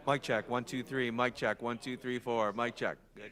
Mic check, 1, 2, 3. Mic check, 1, 2, 3, 4. Mic check. Good.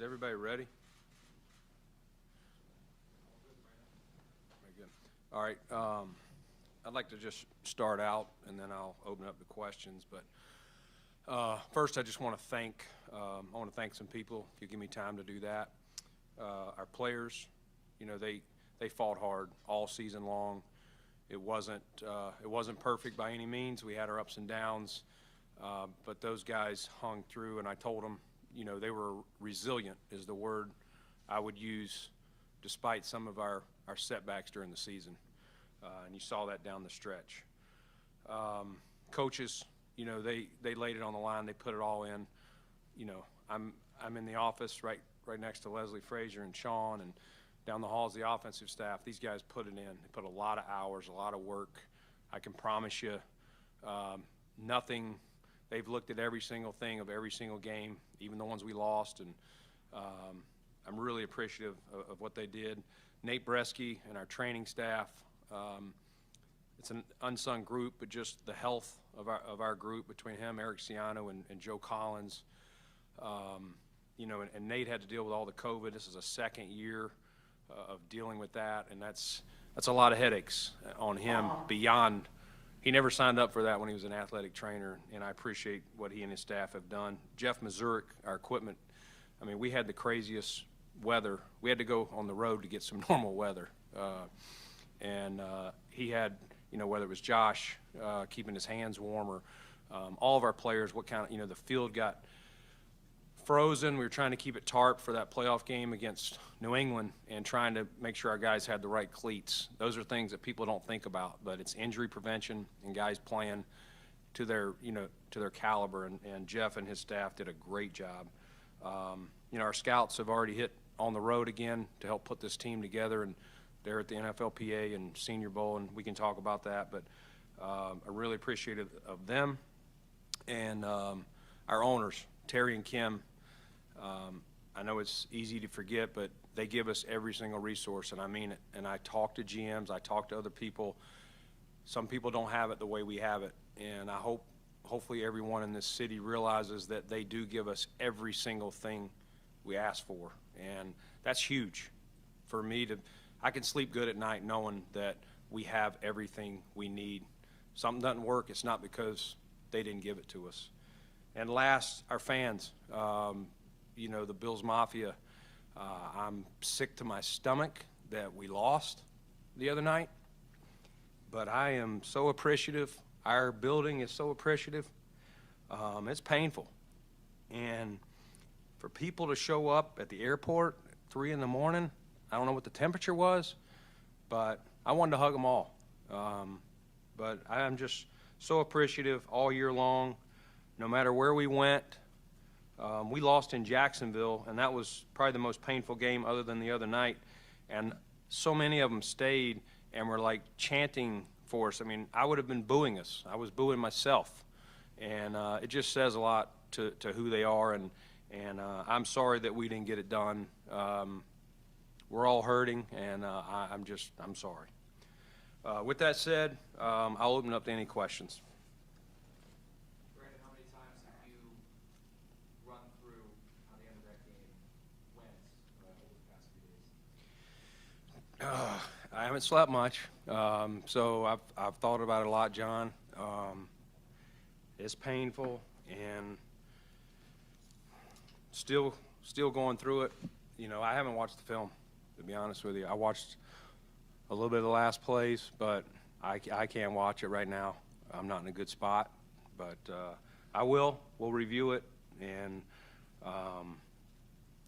everybody ready? Very good. All right. I'd like to just start out, and then I'll open up the questions. But first, I just want to thank some people. If you give me time to do that, our players. You know, they fought hard all season long. It wasn't perfect by any means. We had our ups and downs, but those guys hung through. And I told them, you know, they were resilient is the word I would use, despite some of our setbacks during the season. And you saw that down the stretch. Coaches, you know, they laid it on the line. They put it all in. You know, I'm in the office right next to Leslie Frazier and Sean, and down the hall is the offensive staff. These guys put it in. They put a lot of hours, a lot of work. I can promise you, nothing. They've looked at every single thing of every single game, even the ones we lost, and I'm really appreciative of what they did. Nate Bresky and our training staff. It's an unsung group, but just the health of our group between him, Eric Ciano, and Joe Collins. You know, and Nate had to deal with all the COVID. This is a second year of dealing with that, and that's a lot of headaches on him beyond. He never signed up for that when he was an athletic trainer, and I appreciate what he and his staff have done. Jeff Mazurek, our equipment, I mean, we had the craziest weather. We had to go on the road to get some normal weather. And he had, you know, whether it was Josh keeping his hands warm or all of our players, what kind of, you know, the field got frozen. We were trying to keep it tarp for that playoff game against New England and trying to make sure our guys had the right cleats. Those are things that people don't think about, but it's injury prevention and guys playing to their, you know, to their caliber, and Jeff and his staff did a great job. You know, our scouts have already hit on the road again to help put this team together, and they're at the NFLPA and Senior Bowl, and we can talk about that, but I'm really appreciative of them. And our owners, Terry and Kim, I know it's easy to forget, but they give us every single resource, and I mean it. And I talk to GMs, I talk to other people. Some people don't have it the way we have it, and I hopefully everyone in this city realizes that they do give us every single thing we ask for, and that's huge for me to. I can sleep good at night knowing that we have everything we need. Something doesn't work, it's not because they didn't give it to us. And last, our fans. You know, the Bills Mafia. I'm sick to my stomach that we lost the other night, but I am so appreciative. Our building is so appreciative. It's painful. And for people to show up at the airport at 3 in the morning, I don't know what the temperature was, but I wanted to hug them all. But I'm just so appreciative all year long, no matter where we went. We lost in Jacksonville, and that was probably the most painful game other than the other night. And so many of them stayed and were like chanting for us. I mean, I would have been booing us. I was booing myself. And it just says a lot to who they are. And I'm sorry that we didn't get it done. We're all hurting, and I'm sorry. With that said, I'll open up to any questions. Brandon, how many times have you run through how the end of that game went over the past few days? I haven't slept much, so I've thought about it a lot, John. It's painful, and still going through it. You know, I haven't watched the film, to be honest with you. I watched a little bit of the last plays, but I can't watch it right now. I'm not in a good spot, but I will. We'll review it, and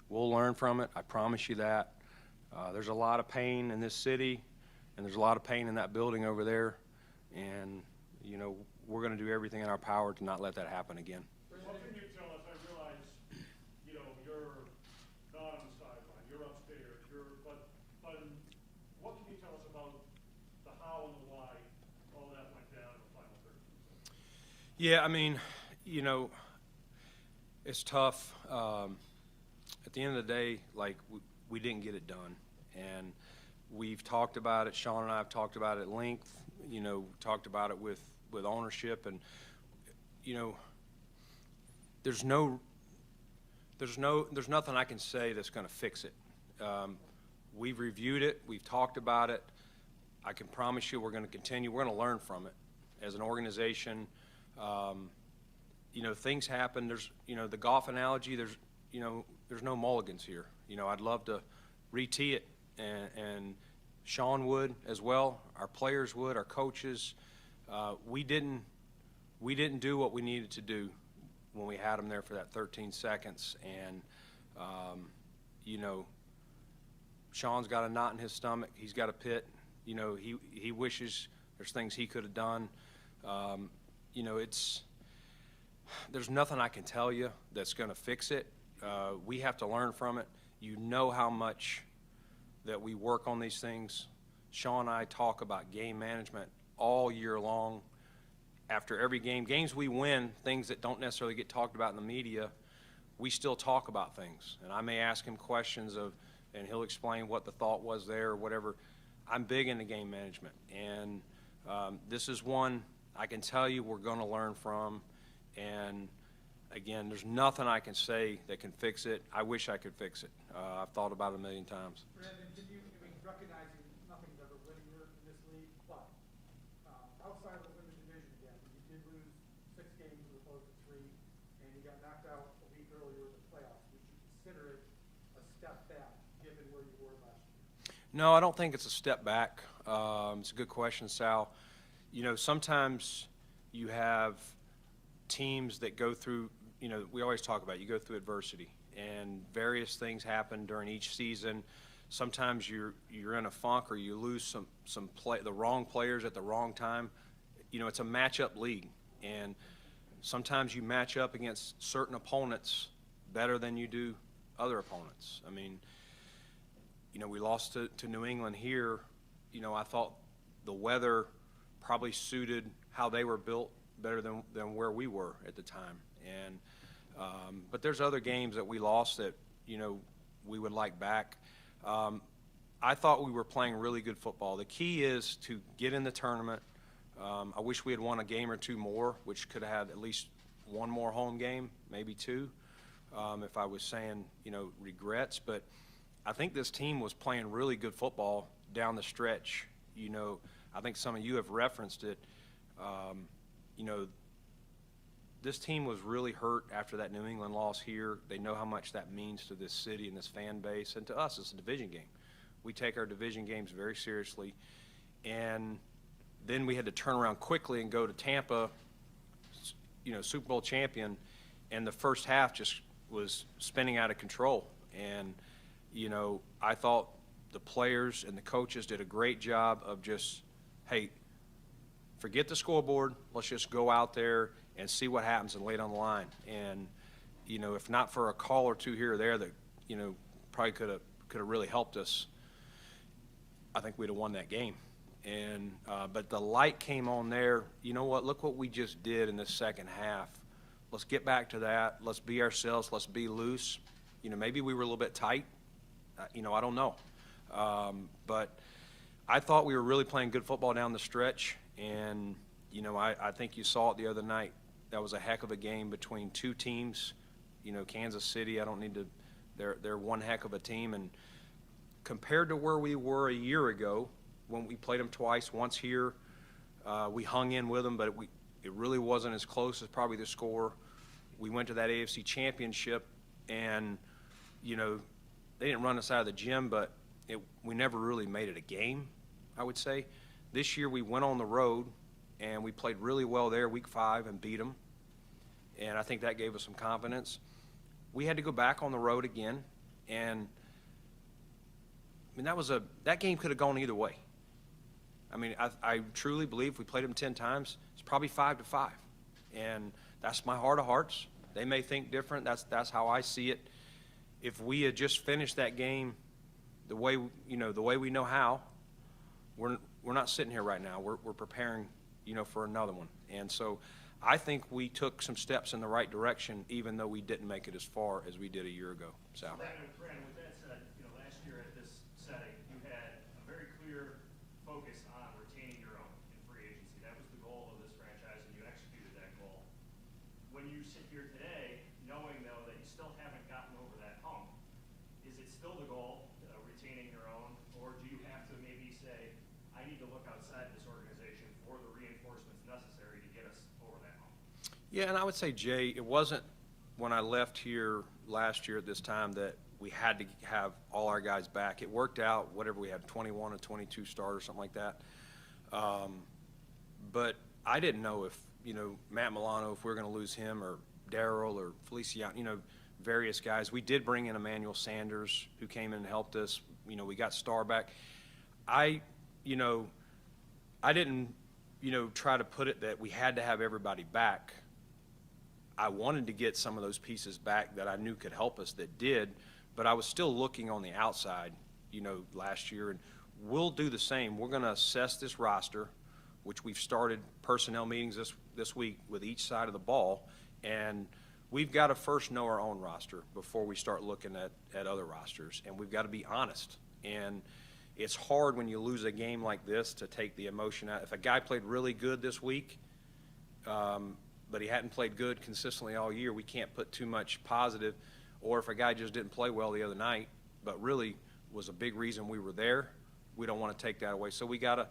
we'll learn from it. I promise you that. There's a lot of pain in this city, and there's a lot of pain in that building over there, and, you know, we're going to do everything in our power to not let that happen again. What can you tell us? I realize, you know, you're not on the sideline, you're upstairs, but what can you tell us about the how and the why all that went down in the final 13 seconds? Yeah, I mean, you know, it's tough. At the end of the day, like, we didn't get it done, and we've talked about it. Sean and I have talked about it at length. You know, talked about it with ownership, and, you know, there's no There's nothing I can say that's going to fix it. We've reviewed it. We've talked about it. I can promise you we're going to continue. We're going to learn from it as an organization. You know, things happen. There's, you know, the golf analogy, there's no mulligans here. You know, I'd love to re-tee it, and Sean would as well. Our players would, our coaches. We didn't do what we needed to do when we had them there for that 13 seconds. And, you know, Sean's got a knot in his stomach. He's got a pit. You know, he wishes there's things he could have done. You know, there's nothing I can tell you that's going to fix it. We have to learn from it. You know how much that we work on these things. Sean and I talk about game management all year long. After every game, games we win, things that don't necessarily get talked about in the media, we still talk about things. And I may ask him questions and he'll explain what the thought was there or whatever. I'm big into game management. And this is one I can tell you we're going to learn from. And again, there's nothing I can say that can fix it. I wish I could fix it. I've thought about it a million times. Brandon, recognizing nothing's ever linear in this league, but outside of the women's division again, you did lose 6 games as opposed to 3, and you got knocked out a week earlier in the playoffs. Would you consider it a step back, given where you were last year? No, I don't think it's a step back. It's a good question, Sal. You know, sometimes you have teams that go through, you know, we always talk about, you go through adversity, and various things happen during each season. Sometimes you're in a funk, or you lose the wrong players at the wrong time. You know, it's a matchup league, and sometimes you match up against certain opponents better than you do other opponents. I mean, you know, we lost to New England here. You know, I thought the weather probably suited how they were built better than where we were at the time. And but there's other games that we lost that, you know, we would like back. I thought we were playing really good football. The key is to get in the tournament. I wish we had won a game or 2 more, which could have had at least 1 more home game, maybe 2, if I was saying, you know, regrets. But I think this team was playing really good football down the stretch. You know, I think some of you have referenced it. You know, this team was really hurt after that New England loss here. They know how much that means to this city and this fan base, and to us, it's a division game. We take our division games very seriously. And then we had to turn around quickly and go to Tampa, you know, Super Bowl champion, and the first half just was spinning out of control. And, you know, I thought the players and the coaches did a great job of just, hey, forget the scoreboard, let's just go out there and see what happens and lay it on the line. And, you know, if not for a call or 2 here or there that, you know, probably could have really helped us, I think we'd have won that game. And but the light came on there. You know what? Look what we just did in the second half. Let's get back to that. Let's be ourselves. Let's be loose. You know, maybe we were a little bit tight. You know, I don't know. But I thought we were really playing good football down the stretch. And, you know, I think you saw it the other night. That was a heck of a game between 2 teams. You know, Kansas City, I don't need to – they're one heck of a team. And compared to where we were a year ago when we played them twice, once here, we hung in with them, but it really wasn't as close as probably the score. We went to that AFC Championship, and, you know, they didn't run us out of the gym, but we never really made it a game, I would say. This year we went on the road, and we played really well there week 5 and beat them. And I think that gave us some confidence. We had to go back on the road again, and I mean that game could have gone either way. I mean, I truly believe if we played them 10 times, it's probably 5-5. And that's my heart of hearts. They may think different. That's how I see it. If we had just finished that game the way we know how, we're not sitting here right now. We're preparing, you know, for another one. And so I think we took some steps in the right direction, even though we didn't make it as far as we did a year ago. Sal. Brandon, with that said, you know, last year at this setting, you had a very clear focus on retaining your own in free agency. That was the goal of this franchise, and you executed that goal. When you sit here today, knowing, though, that you still haven't gotten still the goal, retaining your own, or do you have to maybe say, I need to look outside this organization for the reinforcements necessary to get us over that hump? Yeah, and I would say, Jay, it wasn't when I left here last year at this time that we had to have all our guys back. It worked out, whatever we had, 21 or 22 starters, something like that. But I didn't know if, Matt Milano, if we were going to lose him, or Darryl or Feliciano, various guys. We did bring in Emmanuel Sanders, who came in and helped us. We got Starr back. I didn't, try to put it that we had to have everybody back. I wanted to get some of those pieces back that I knew could help us, that did, but I was still looking on the outside, last year, and we'll do the same. We're going to assess this roster, which we've started personnel meetings this week with each side of the ball, and we've got to first know our own roster before we start looking at other rosters, and we've got to be honest. And it's hard when you lose a game like this to take the emotion out. If a guy played really good this week, but he hadn't played good consistently all year, we can't put too much positive. Or if a guy just didn't play well the other night, but really was a big reason we were there, we don't want to take that away. So we gotta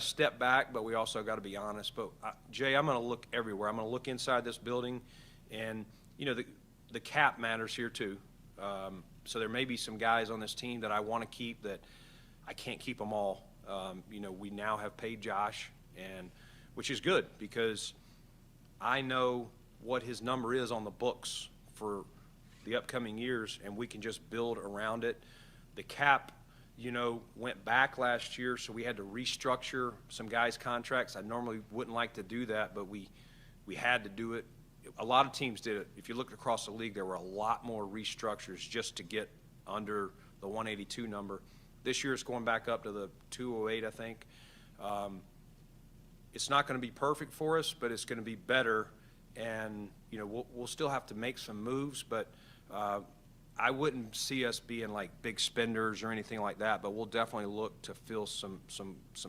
step back, but we also got to be honest. But Jay, I'm going to look everywhere. I'm going to look inside this building, and the cap matters here too. So there may be some guys on this team that I want to keep that I can't keep them all. We now have paid Josh, and which is good because I know what his number is on the books for the upcoming years, and we can just build around it. The cap, went back last year, so we had to restructure some guys' contracts. I normally wouldn't like to do that, but we had to do it. A lot of teams did it. If you looked across the league, there were a lot more restructures just to get under the 182 number. This year it's going back up to the 208, I think. It's not going to be perfect for us, but it's going to be better. And, we'll still have to make some moves, but I wouldn't see us being like big spenders or anything like that, but we'll definitely look to fill some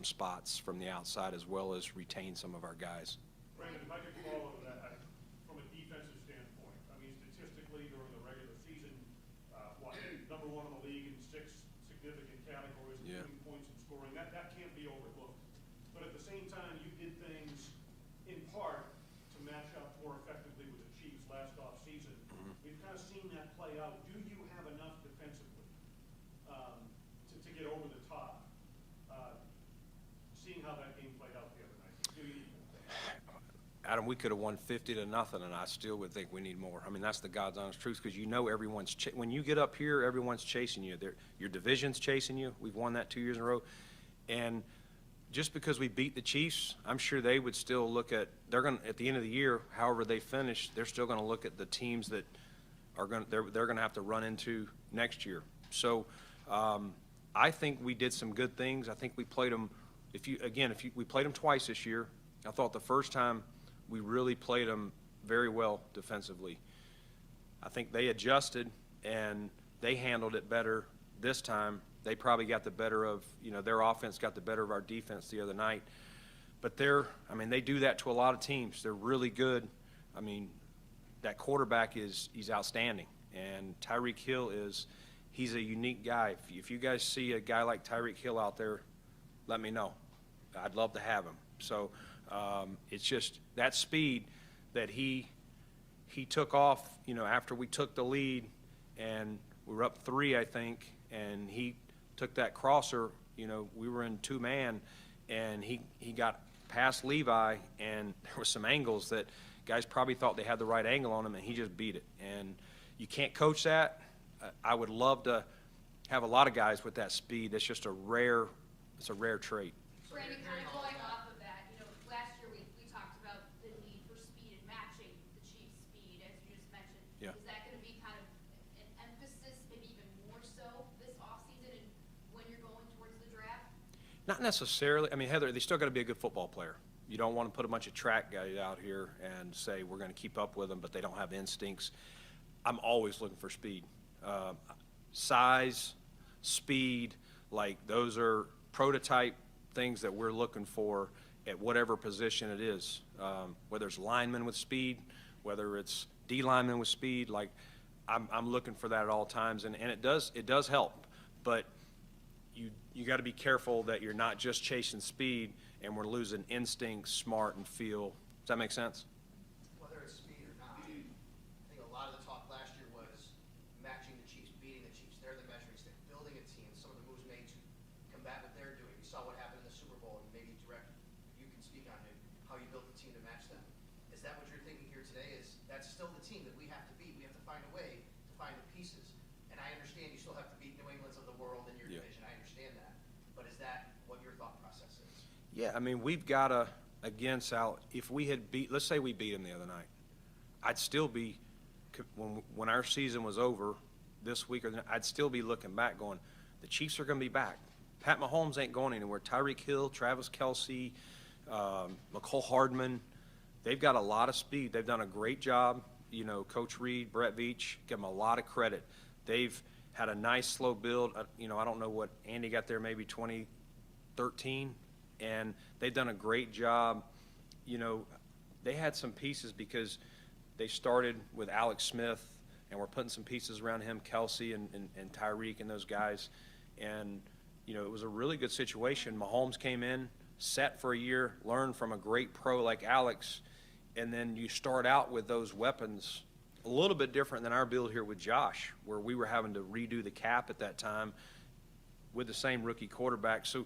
spots from the outside as well as retain some of our guys. Brandon, if I could follow that, from a defensive standpoint, statistically during the regular season, number one in the league in 6 significant categories, including points and scoring, that can't be overlooked. But at the same time, you did things in part to match up more effectively with the Chiefs last offseason. We've kind of seen that play out. Do you have enough defensively to get over the top, seeing how that game played out the other night? Do you need more? Adam, we could have won 50-0, and I still would think we need more. That's the God's honest truth, because everyone's when you get up here, everyone's chasing you. Your division's chasing you. We've won that 2 years in a row, and just because we beat the Chiefs, I'm sure they would still look at – at the end of the year, however they finish, they're still going to look at the teams that are they're going to have to run into next year. So I think we did some good things. I think we played them – we played them twice this year. I thought the first time we really played them very well defensively. I think they adjusted, and they handled it better this time. They probably got the better of, their offense got the better of our defense the other night. But they do that to a lot of teams. They're really good. That quarterback he's outstanding. And Tyreek Hill he's a unique guy. If you guys see a guy like Tyreek Hill out there, let me know. I'd love to have him. So it's just that speed that he took off, after we took the lead, and we were up 3, I think, and he took that crosser, we were in 2-man, and he got past Levi, and there were some angles that guys probably thought they had the right angle on him, and he just beat it. And you can't coach that. I would love to have a lot of guys with that speed. It's just a rare trait. Brandon, kind of going off of that, last year we talked about the need for speed and matching the Chiefs' speed, as you just mentioned. Yeah. Is that going to be kind of an emphasis, maybe even more so this offseason and when you're going towards the draft? Not necessarily. Heather, they still got to be a good football player. You don't want to put a bunch of track guys out here and say we're going to keep up with them, but they don't have instincts. I'm always looking for speed. Size, speed, those are prototype things that we're looking for at whatever position it is. Whether it's linemen with speed, whether it's D linemen with speed, I'm looking for that at all times, and it does help. But you got to be careful that you're not just chasing speed and we're losing instinct, smart, and feel. Does that make sense? Whether it's speed or not, I think a lot of the talk last year was matching the Chiefs, beating the Chiefs. They're the measuring stick, building a team, some of the moves made to combat what they're doing. You saw what happened in the Super Bowl, and maybe direct, you can speak on it, how you built the team to match them. Is that what you're thinking here today? Is that's still the team that we have to beat? We have to find a way to find the pieces. And I understand you still have to beat New England's of the world in your division. I understand that. But is that what your thought process is? Yeah, I mean, we've got to, again, Sal, if we had let's say we beat them the other night, I'd still be, when our season was over this week, I'd still be looking back going, the Chiefs are going to be back. Pat Mahomes ain't going anywhere. Tyreek Hill, Travis Kelce, McCole Hardman, they've got a lot of speed. They've done a great job. You know, Coach Reed, Brett Veach, give them a lot of credit. They've had a nice slow build. You know, I don't know what Andy got there, maybe 2013, and they've done a great job. You know, they had some pieces because they started with Alex Smith, and we're putting some pieces around him, Kelce and Tyreek and those guys. And, you know, it was a really good situation. Mahomes came in, set for a year, learned from a great pro like Alex, and then you start out with those weapons a little bit different than our build here with Josh, where we were having to redo the cap at that time with the same rookie quarterback. So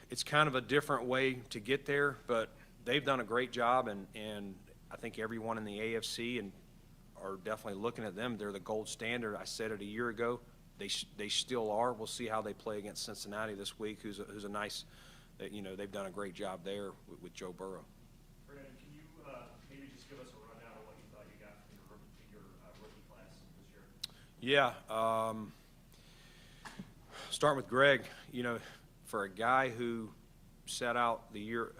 it's kind of a different way to get there, but they've done a great job, and I think everyone in the AFC and are definitely looking at them. They're the gold standard. I said it a year ago. They still are. We'll see how they play against Cincinnati this week, who's a nice, you know, they've done a great job there with Joe Burrow. Brandon, can you maybe just give us a rundown of what you thought you got from your rookie class this year? Yeah. Starting with Greg, you know, for a guy who sat out a year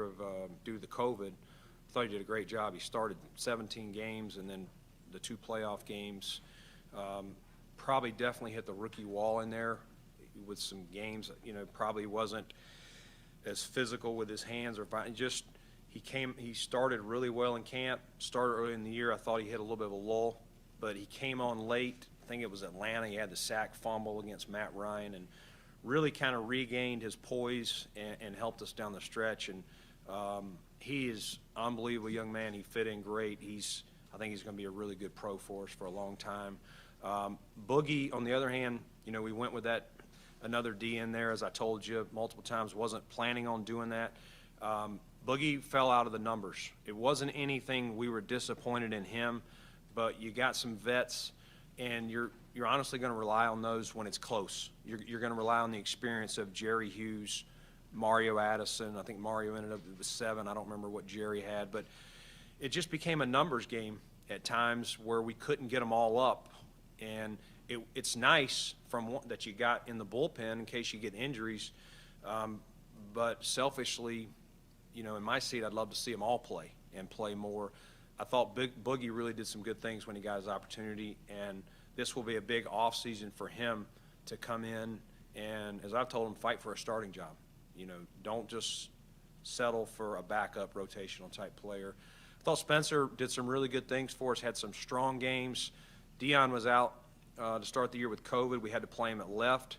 of due to the COVID, I thought he did a great job. He started 17 games and then the 2 playoff games. Probably definitely hit the rookie wall in there with some games. You know, probably wasn't as physical with his hands or just he started really well in camp. Started early in the year. I thought he hit a little bit of a lull, but he came on late. I think it was Atlanta. He had the sack fumble against Matt Ryan and really kind of regained his poise and helped us down the stretch. And he is an unbelievable young man. He fit in great. I think he's going to be a really good pro for us for a long time. Boogie, on the other hand, you know, we went with another D in there, as I told you multiple times, wasn't planning on doing that. Boogie fell out of the numbers. It wasn't anything we were disappointed in him, but you got some vets, and you're honestly going to rely on those when it's close. You're going to rely on the experience of Jerry Hughes, Mario Addison. I think Mario ended up with 7. I don't remember what Jerry had, but it just became a numbers game at times where we couldn't get them all up. And it's nice that you got in the bullpen in case you get injuries, but selfishly, you know, in my seat, I'd love to see them all play and play more. I thought Boogie really did some good things when he got his opportunity, and this will be a big offseason for him to come in and, as I've told him, fight for a starting job. You know, don't just settle for a backup rotational type player. I thought Spencer did some really good things for us, had some strong games. Dion was out to start the year with COVID. We had to play him at left,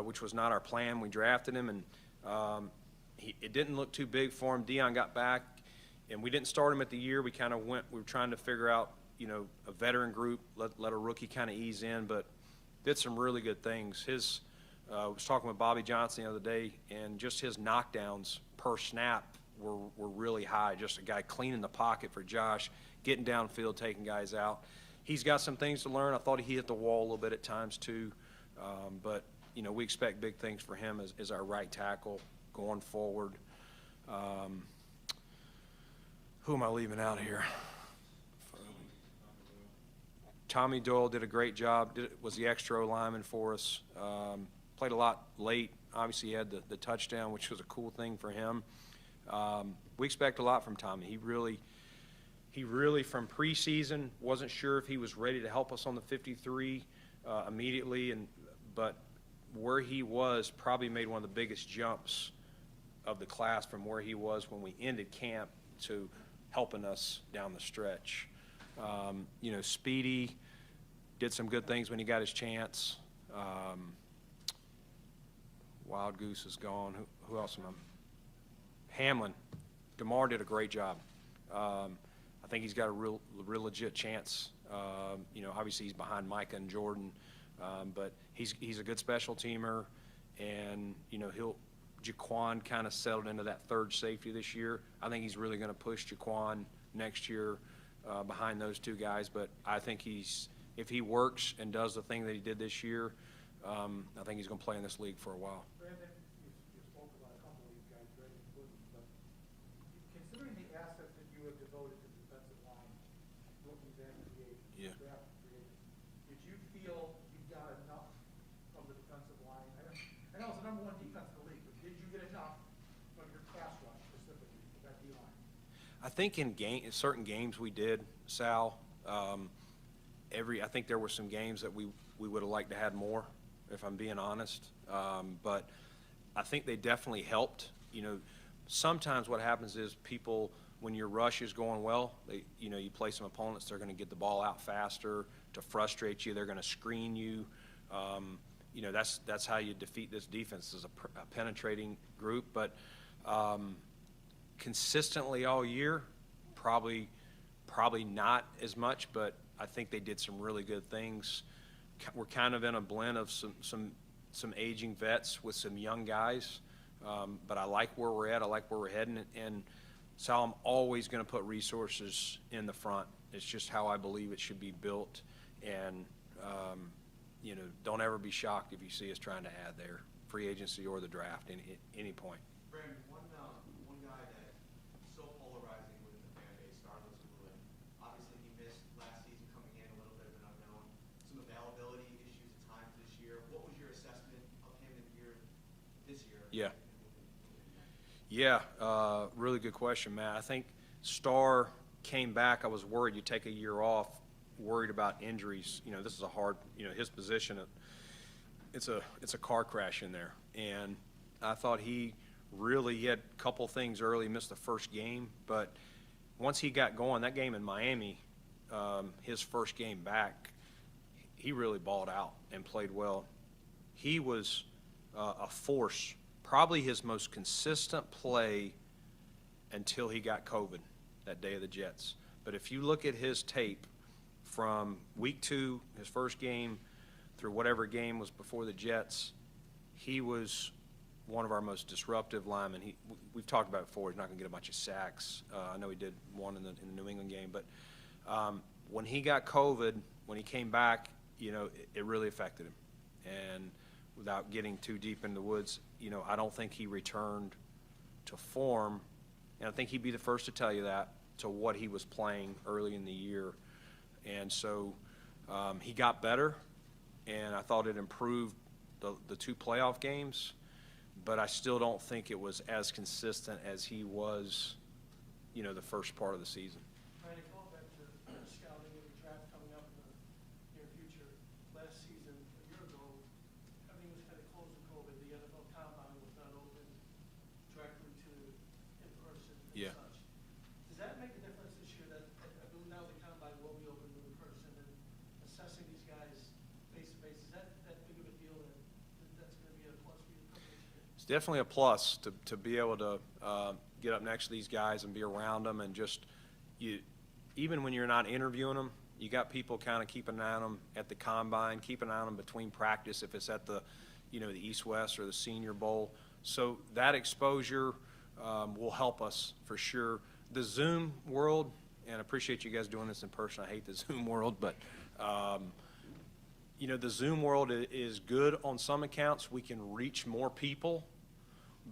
which was not our plan. We drafted him, and it didn't look too big for him. Dion got back, and we didn't start him at the year. We were trying to figure out, you know, a veteran group, let a rookie kind of ease in, but did some really good things. I was talking with Bobby Johnson the other day, and just his knockdowns per snap were really high. Just a guy cleaning the pocket for Josh, getting downfield, taking guys out. He's got some things to learn. I thought he hit the wall a little bit at times too, but you know, we expect big things for him as our right tackle going forward. Who am I leaving out here? Tommy Doyle did a great job. Was the extra lineman for us. Played a lot late. Obviously, he had the touchdown, which was a cool thing for him. We expect a lot from Tommy. He really, from preseason, wasn't sure if he was ready to help us on the 53 immediately, but where he was probably made one of the biggest jumps of the class from where he was when we ended camp to helping us down the stretch. You know, Speedy, did some good things when he got his chance. Wild Goose is gone. Who else am I? Hamlin. DeMar did a great job. I think he's got a real legit chance. You know, obviously he's behind Micah and Jordan, but he's a good special teamer, and you know Jaquan kind of settled into that third safety this year. I think he's really going to push Jaquan next year behind those two guys. But I think if he works and does the thing that he did this year, I think he's going to play in this league for a while. Brandon, you spoke about a couple of these guys, Greg and Woodland, but considering the assets that you have devoted to the defensive line, rookies and free agents, draft free agents, did you feel you got enough from the defensive line? I know it's the #1 defense in the league, but did you get enough from your pass rush specifically for that D-line? I think in certain games we did, Sal. I think there were some games that we would have liked to have more, if I'm being honest. But I think they definitely helped. You know, sometimes what happens is people, when your rush is going well, you play some opponents, they're going to get the ball out faster to frustrate you. They're going to screen you. You know, that's how you defeat this defense, is a penetrating group. But consistently all year, probably not as much, but I think they did some really good things. We're kind of in a blend of some aging vets with some young guys, but I like where we're at. I like where we're heading. And Sal, I'm always going to put resources in the front. It's just how I believe it should be built. And you know, don't ever be shocked if you see us trying to add there, free agency or the draft, at any point. Brandon, one guy that's so polarizing within the fan base, Lotulelei. Obviously, he missed last season, coming in a little bit of an unknown. Some availability issues at times this year. What was your assessment of him this year? Yeah. Yeah, really good question, Matt. I think Starr came back. I was worried. You take a year off, worried about injuries. You know, this is a hard, you know, his position, it's a car crash in there. And I thought he had a couple things early, missed the first game. But once he got going, that game in Miami, his first game back, he really balled out and played well. He was a force, probably his most consistent play until he got COVID that day of the Jets. But if you look at his tape from week 2, his first game, through whatever game was before the Jets, he was one of our most disruptive linemen. We've talked about it before. He's not going to get a bunch of sacks. I know he did one in the New England game. But when he got COVID, when he came back, you know, it really affected him. And without getting too deep in the woods, you know, I don't think he returned to form. And I think he'd be the first to tell you that, to what he was playing early in the year. And so he got better, and I thought it improved the 2 playoff games, but I still don't think it was as consistent as he was, you know, the first part of the season. Randy, going back to scouting and the draft coming up in the near future, last season, a year ago, everything was kind of closed with COVID. The NFL Combine was not open directly to in-person and Yeah. such. Does that make a difference this year that I believe now the Combine will be open in person, and assessing these guys face-to-face, is that big of a deal that's going to be a plus for you this year? It's definitely a plus to be able to get up next to these guys and be around them, and just even when you're not interviewing them, you got people kind of keeping an eye on them at the Combine, keeping an eye on them between practice if it's at the, you know, the East-West or the Senior Bowl. So that exposure will help us for sure. The Zoom world, and I appreciate you guys doing this in person. I hate the Zoom world, but you know, the Zoom world is good on some accounts. We can reach more people,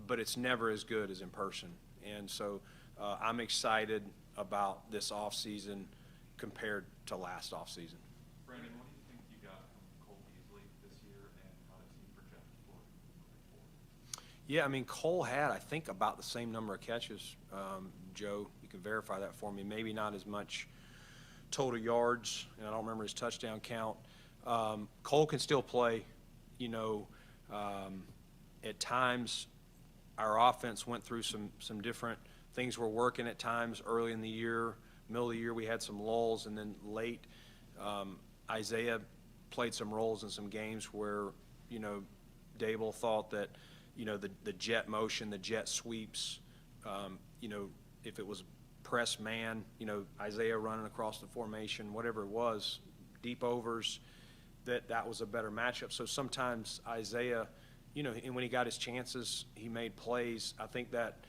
but it's never as good as in person. And so I'm excited about this offseason compared to last offseason. Brandon, what do you think you got from Cole Beasley this year, and how does he project forward? Yeah, I mean, Cole had, I think, about the same number of catches. Joe, you can verify that for me. Maybe not as much total yards, and I don't remember his touchdown count. Cole can still play. You know, at times our offense went through some different things were working at times early in the year. Middle of the year we had some lulls, and then late. Isaiah played some roles in some games where, you know, Dable thought that, you know, the jet motion, the jet sweeps, you know, if it was press man, you know, Isaiah running across the formation, whatever it was, deep overs, that was a better matchup. So sometimes Isaiah, you know, and when he got his chances, he made plays. I think that,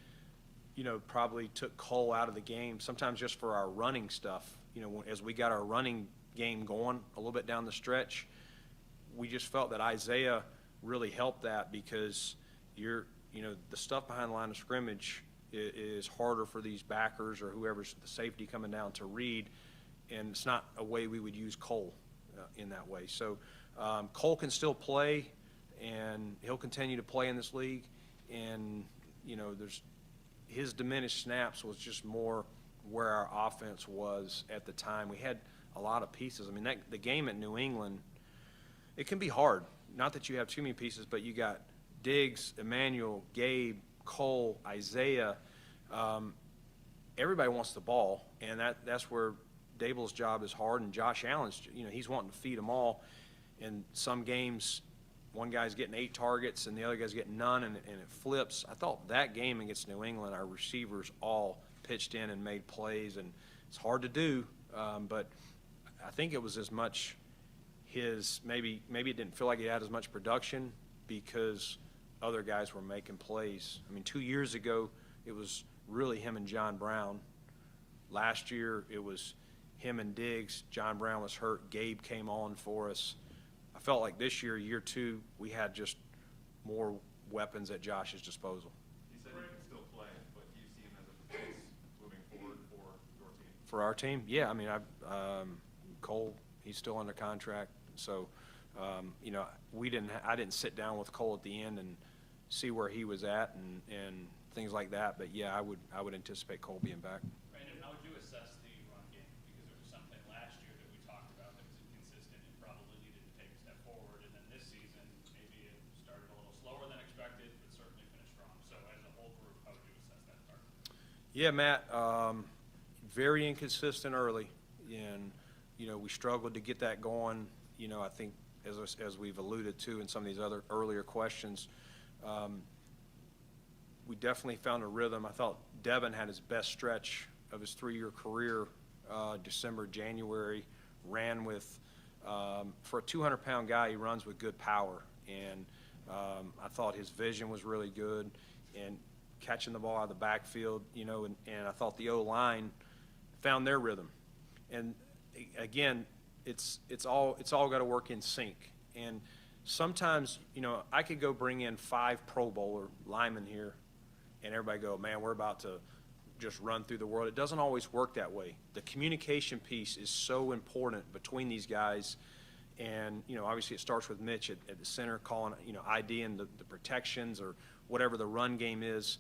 you know, probably took Cole out of the game, sometimes just for our running stuff. You know, as we got our running game going a little bit down the stretch, we just felt that Isaiah really helped that, because you know, the stuff behind the line of scrimmage is harder for these backers or whoever's the safety coming down to read, and it's not a way we would use Cole in that way. So Cole can still play, and he'll continue to play in this league, and, you know, his diminished snaps was just more where our offense was at the time. We had a lot of pieces. I mean, the game at New England, it can be hard. Not that you have too many pieces, but you got Diggs, Emmanuel, Gabe, Cole, Isaiah. Everybody wants the ball, and that's where Dable's job is hard, and Josh Allen's, you know, he's wanting to feed them all. In some games, one guy's getting 8 targets and the other guy's getting none, and it flips. I thought that game against New England, our receivers all pitched in and made plays, and it's hard to do, but I think it was as much maybe it didn't feel like he had as much production because other guys were making plays. I mean, 2 years ago, it was really him and John Brown. Last year, it was him and Diggs. John Brown was hurt. Gabe came on for us. I felt like this year 2, we had just more weapons at Josh's disposal. He said he can still play, but do you see him as a piece moving forward for your team? For our team? Yeah, I mean, Cole, he's still under contract. So, you know, I didn't sit down with Cole at the end and see where he was at and things like that. But yeah, I would anticipate Cole being back. Brandon, how would you assess the run game? Because there was something last year that we talked about that was inconsistent and probably needed to take a step forward. And then this season, maybe it started a little slower than expected, but certainly finished strong. So as a whole group, how would you assess that part? Yeah, Matt, very inconsistent early, and you know, we struggled to get that going. You know, I think as we've alluded to in some of these other earlier questions, we definitely found a rhythm. I thought Devin had his best stretch of his 3-year career, December, January, ran with, for a 200-pound guy, he runs with good power. And I thought his vision was really good, and catching the ball out of the backfield, you know, and I thought the O-line found their rhythm. And again, it's all got to work in sync. And sometimes, you know, I could go bring in 5 Pro Bowler linemen here, and everybody go, man, we're about to just run through the world. It doesn't always work that way. The communication piece is so important between these guys. And, you know, obviously it starts with Mitch at the center calling, you know, IDing the protections or whatever the run game is.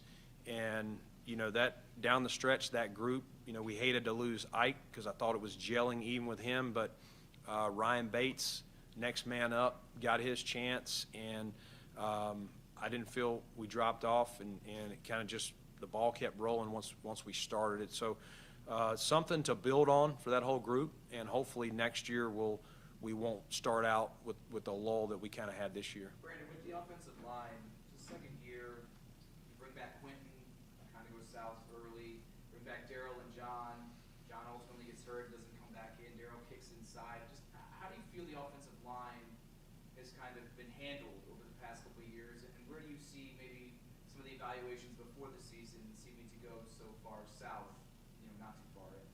And, you know, that down the stretch, that group, you know, we hated to lose Ike because I thought it was gelling even with him. But Ryan Bates, next man up, got his chance. And I didn't feel we dropped off, and it kind of just, the ball kept rolling once we started it. So something to build on for that whole group, and hopefully next year we won't start out with the lull that we kind of had this year. Brandon, with the offensive line, it's the second year, you bring back Quentin, kind of goes south early, bring back Daryl and John. John ultimately gets hurt, doesn't come back in. Daryl kicks inside. Just how do you feel the offensive line has kind of been handled over the past couple of years, and where do you see maybe some of the evaluations before the season seeming to go so far south, you know, not too far in?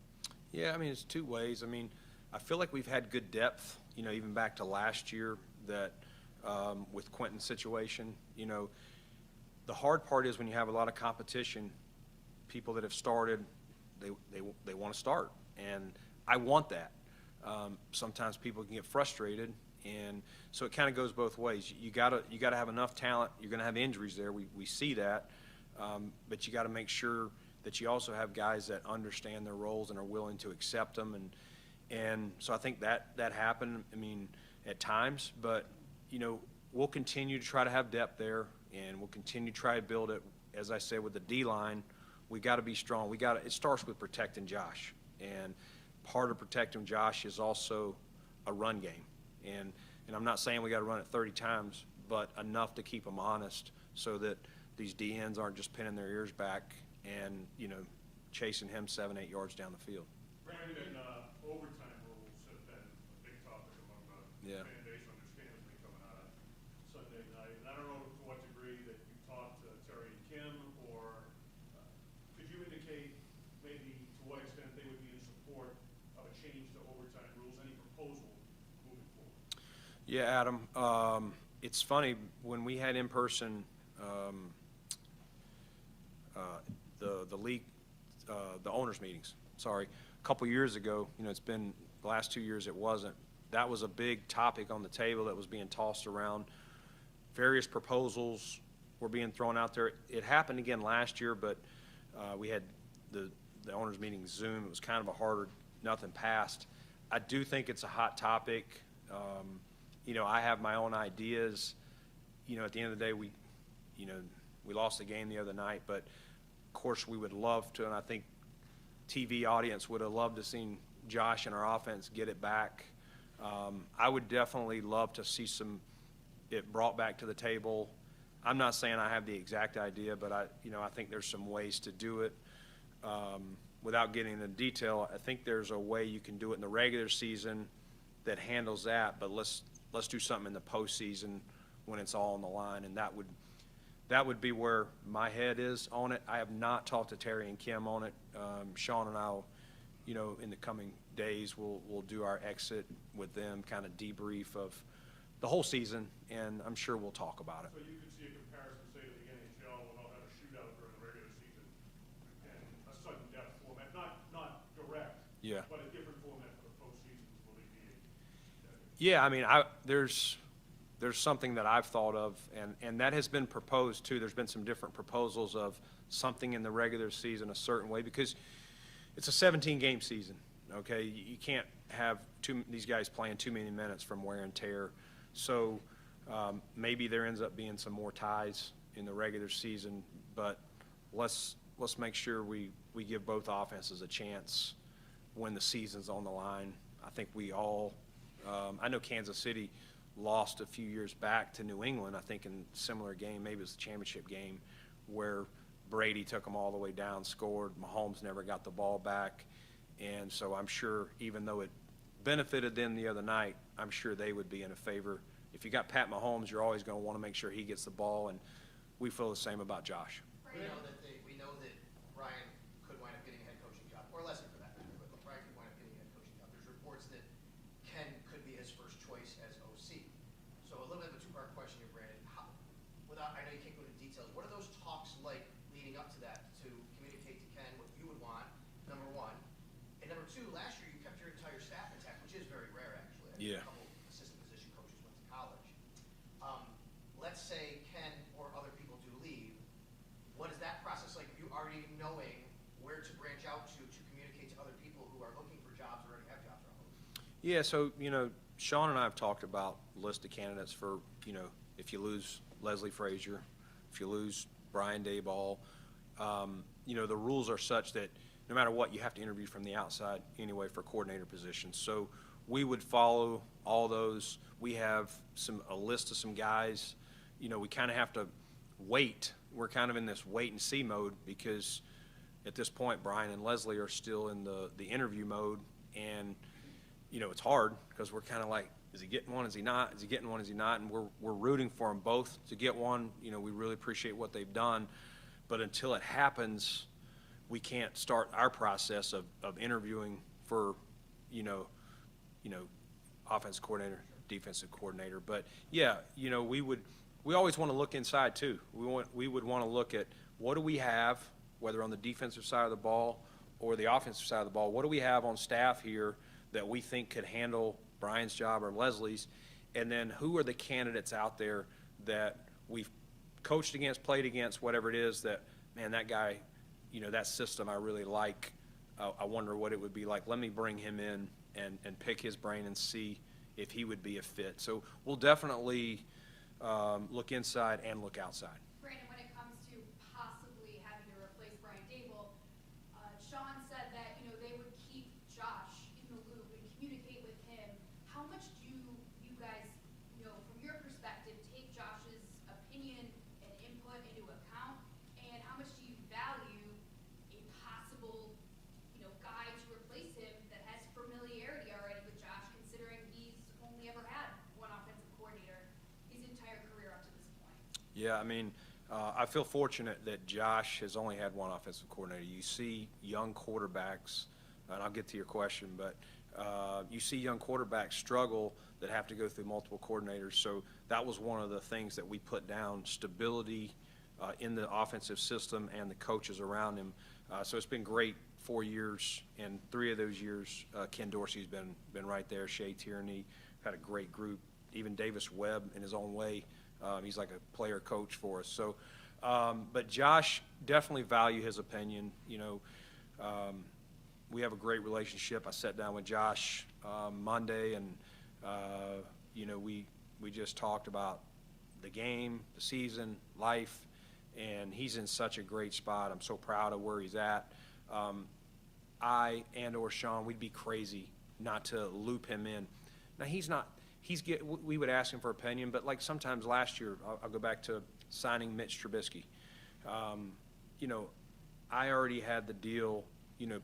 Yeah, I mean, it's 2 ways. I mean, I feel like we've had good depth, you know, even back to last year that with Quentin's situation, you know, the hard part is when you have a lot of competition, people that have started, they want to start, and I want that. Sometimes people can get frustrated, and so it kind of goes both ways. You gotta have enough talent. You're going to have injuries there. We see that, but you got to make sure that you also have guys that understand their roles and are willing to accept them. And so I think that happened, I mean, at times. But, you know, we'll continue to try to have depth there, and we'll continue to try to build it. As I said, with the D-line, we got to be strong. It starts with protecting Josh. And part of protecting Josh is also a run game. And I'm not saying we got to run it 30 times, but enough to keep them honest so that these DNs aren't just pinning their ears back and, chasing him 7-8 yards down the field. Brandon, overtime rules have been a big topic among the Yeah. fan base, understandably, coming out of Sunday night. And I don't know to what degree that you talked to Terry and Kim, or could you indicate maybe to what extent they would be in support of a change to overtime rules, any proposal moving forward? Yeah, Adam. It's funny, when we had in-person the league, the owners' meetings, a couple years ago, it's been the last 2 years it wasn't. That was a big topic on the table that was being tossed around. Various proposals were being thrown out there. It happened again last year, but we had the owners' meeting Zoom. It was kind of a harder, nothing passed. I do think it's a hot topic. I have my own ideas. At the end of the day, we lost the game the other night, but of course we would love to, and I think TV audience would have loved to seen Josh and our offense get it back. I would definitely love to see it brought back to the table. I'm not saying I have the exact idea, but I think there's some ways to do it. Without getting into detail, I think there's a way you can do it in the regular season that handles that, but let's do something in the postseason when it's all on the line, and that would be where my head is on it. I have not talked to Terry and Kim on it. Sean and I'll, in the coming days, we'll do our exit with them, kind of debrief of the whole season, and I'm sure we'll talk about it. So you could see a comparison, say, to the NHL when they'll have a shootout during the regular season and a sudden death format, not direct, Yeah. but a different format for the postseason. Will it be? Yeah, there's something that I've thought of, and that has been proposed too. There's been some different proposals of something in the regular season a certain way, because it's a 17-game season, okay? You can't have these guys playing too many minutes from wear and tear. So maybe there ends up being some more ties in the regular season, but let's make sure we give both offenses a chance when the season's on the line. I think we all I know Kansas City lost a few years back to New England, I think in a similar game, maybe it was the championship game, where Brady took them all the way down, scored. Mahomes never got the ball back. And so I'm sure, even though it benefited them the other night, I'm sure they would be in a favor. If you got Pat Mahomes, you're always going to want to make sure he gets the ball, and we feel the same about Josh. We know that Brian could wind up getting a head coaching job, or Leslie for that matter, but Brian could wind up getting a head coaching job. There's reports that Ken could be his first choice as OC. So a little bit of a two-part question here, Brandon. I know you can't go into details, what are those talks like leading up to that, to communicate to Ken what you would want, number one? And number two, last year you kept your entire staff intact, which is very rare, actually. Yeah. A couple assistant position coaches went to college. Let's say Ken or other people do leave. What is that process like? You already knowing where to branch out to communicate to other people who are looking for jobs or already have jobs around them? Yeah, so, Sean and I have talked about a list of candidates for, if you lose Leslie Frazier, if you lose Brian Dayball, the rules are such that no matter what, you have to interview from the outside anyway for coordinator positions. So we would follow all those. We have a list of some guys. We kind of have to wait. We're kind of in this wait and see mode, because at this point, Brian and Leslie are still in the interview mode, and it's hard because we're kind of like, is he getting one? Is he not? Is he getting one? Is he not? And we're rooting for them both to get one. We really appreciate what they've done, but until it happens, we can't start our process of interviewing for, offensive coordinator, defensive coordinator. But yeah, we always want to look inside too. We would want to look at what do we have, whether on the defensive side of the ball or the offensive side of the ball, what do we have on staff here that we think could handle Brian's job or Leslie's, and then who are the candidates out there that we've coached against, played against, whatever it is, that, man, that guy, that system I really like. I wonder what it would be like. Let me bring him in and pick his brain and see if he would be a fit. So we'll definitely look inside and look outside. Brandon, when it comes to possibly having to replace Brian Daboll, Sean said that, they would keep Josh in the loop and communicate with him. How much Yeah, I mean, I feel fortunate that Josh has only had one offensive coordinator. You see young quarterbacks, and I'll get to your question, but you see young quarterbacks struggle that have to go through multiple coordinators. So that was one of the things that we put down, stability in the offensive system and the coaches around him. So it's been great 4 years, and 3 of those years, Ken Dorsey's been right there. Shea Tierney had a great group. Even Davis Webb, in his own way, he's like a player coach for us. So, but Josh, definitely value his opinion. You know, we have a great relationship. I sat down with Josh Monday, and you know, we just talked about the game, the season, life, and he's in such a great spot. I'm so proud of where he's at. I and/or Sean, we'd be crazy not to loop him in. Now he's not. We would ask him for opinion, but like sometimes last year, I'll go back to signing Mitch Trubisky. You know, I already had the deal, you know,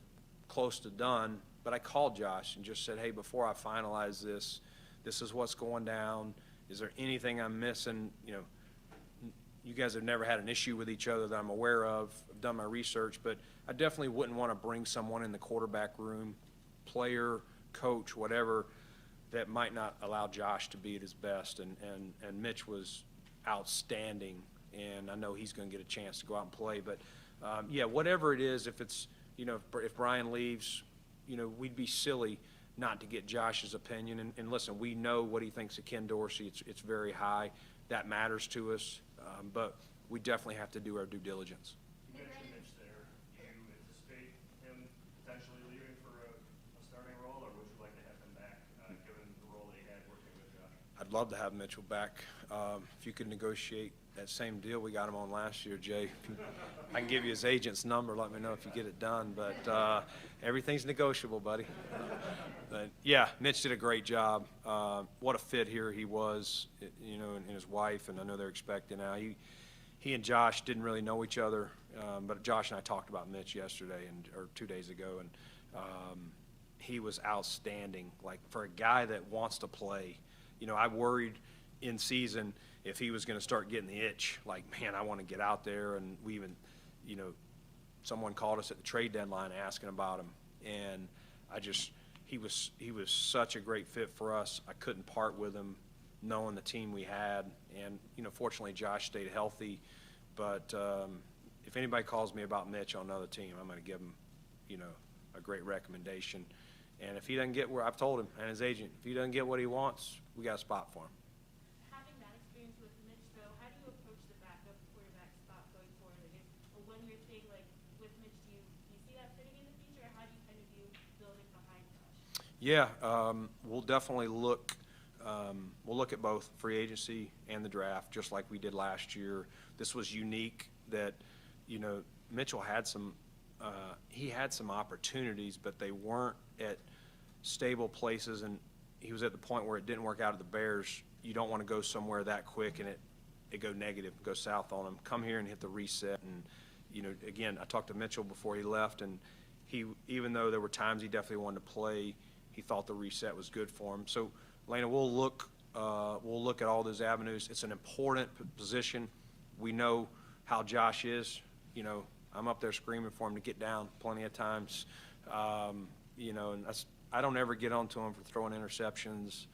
close to done, but I called Josh and just said, hey, before I finalize this, this is what's going down. Is there anything I'm missing? You know, you guys have never had an issue with each other that I'm aware of. I've done my research, but I definitely wouldn't want to bring someone in the quarterback room, player, coach, whatever, that might not allow Josh to be at his best. And Mitch was outstanding, and I know he's going to get a chance to go out and play. But, yeah, whatever it is, if it's, you know, if Brian leaves, you know, we'd be silly not to get Josh's opinion. And listen, we know what he thinks of Ken Dorsey. It's very high. That matters to us. But we definitely have to do our due diligence. You mentioned Mitch there. Do you anticipate him potentially leaving for a starting role, or would you like to have him back, given the role that he had working with Josh? I'd love to have Mitchell back. If you could negotiate that same deal we got him on last year, Jay. I can give you his agent's number. Let me know if you get it done. But everything's negotiable, buddy. But yeah, Mitch did a great job. What a fit here he was, you know, and his wife, and I know they're expecting now. He and Josh didn't really know each other, but Josh and I talked about Mitch yesterday or 2 days ago, and he was outstanding. Like, for a guy that wants to play, you know, I worried in season if he was going to start getting the itch, like, man, I want to get out there. And we even, you know, someone called us at the trade deadline asking about him, and he was such a great fit for us. I couldn't part with him, knowing the team we had. And, you know, fortunately Josh stayed healthy. But if anybody calls me about Mitch on another team, I'm going to give him, you know, a great recommendation. And if he doesn't get where, I've told him and his agent, if he doesn't get what he wants, we got a spot for him. Having that experience with Mitch, though, how do you approach the backup quarterback spot going forward? Like, it's a one-year thing. Like, with Mitch, do you see that fitting in the future, or how do you kind of view building behind Josh? Yeah, we'll definitely look. We'll look at both free agency and the draft, just like we did last year. This was unique that, you know, Mitchell had some. He had some opportunities, but they weren't at stable places, and he was at the point where it didn't work out at the Bears. You don't want to go somewhere that quick and it go negative, go south on him. Come here and hit the reset. And, you know, again, I talked to Mitchell before he left, and he, even though there were times he definitely wanted to play, he thought the reset was good for him. So, Lena, we'll look at all those avenues. It's an important position. We know how Josh is. You know, I'm up there screaming for him to get down plenty of times. You know, and I don't ever get onto him for throwing interceptions,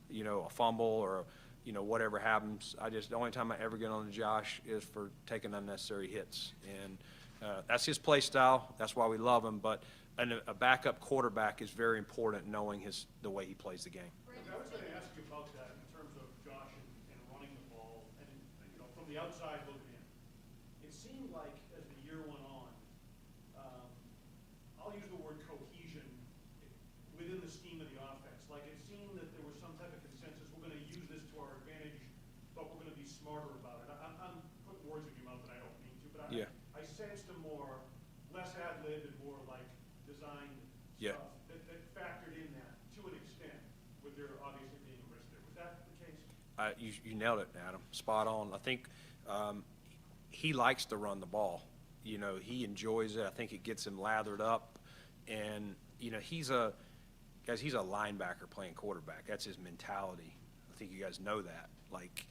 you know, a fumble or, you know, whatever happens. The only time I ever get on to Josh is for taking unnecessary hits. And that's his play style. That's why we love him. But a backup quarterback is very important, knowing the way he plays the game. I was going to ask you about that in terms of Josh and running the ball. And, you know, from the outside looking in, it seemed like as the year went on, I'll use the word cohesion within the scheme of the offense. Like, it seemed that there was some type of consensus. We're going to use this to our advantage, but we're going to be smarter about it. I'm putting words in your mouth that I don't mean to, but I sensed a more less ad-lib and more like designed stuff that factored in that to an extent, with there obviously being a risk there. Was that the case? You nailed it, Adam. Spot on. I think he likes to run the ball. You know, he enjoys it. I think it gets him lathered up. And, you know, he's a linebacker playing quarterback. That's his mentality. I think you guys know that. Like,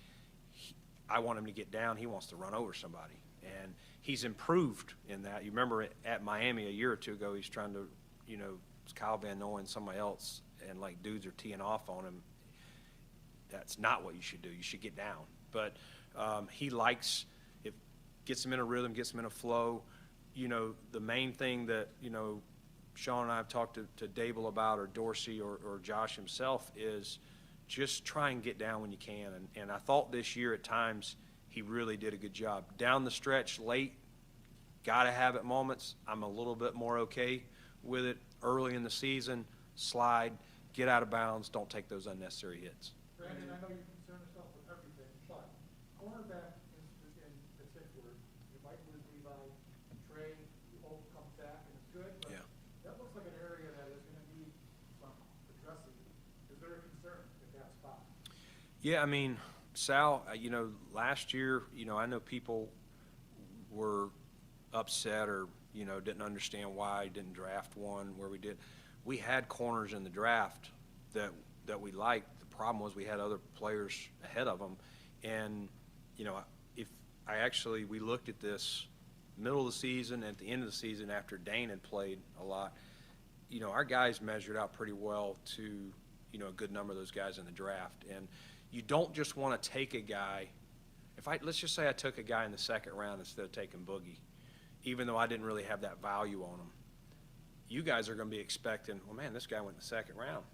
I want him to get down. He wants to run over somebody. And he's improved in that. You remember at Miami a year or two ago, he's trying to, it's Kyle Van Noy and somebody else, and like dudes are teeing off on him. That's not what you should do. You should get down. But he likes, it gets him in a rhythm, gets him in a flow. The main thing that, Sean and I have talked to Dable about, or Dorsey, or Josh himself, is just try and get down when you can. And I thought this year at times he really did a good job. Down the stretch, late, got to have it moments. I'm a little bit more okay with it. Early in the season, slide, get out of bounds, don't take those unnecessary hits. Brandon, I know you concern yourself with everything, but cornerback in particular, you might lose Levi, Trey, you hope comes back and it's good, but Yeah. that looks like an area that is going to need some addressing. Is there a concern at that spot? Yeah, I mean, Sal, last year, I know people were upset or, didn't understand why I didn't draft one where we did. We had corners in the draft that we liked. The problem was we had other players ahead of them. And, we looked at this middle of the season, at the end of the season after Dane had played a lot, our guys measured out pretty well to, a good number of those guys in the draft. And you don't just want to take a guy. Let's just say I took a guy in the second round instead of taking Boogie, even though I didn't really have that value on him. You guys are going to be expecting, well, man, this guy went in the second round.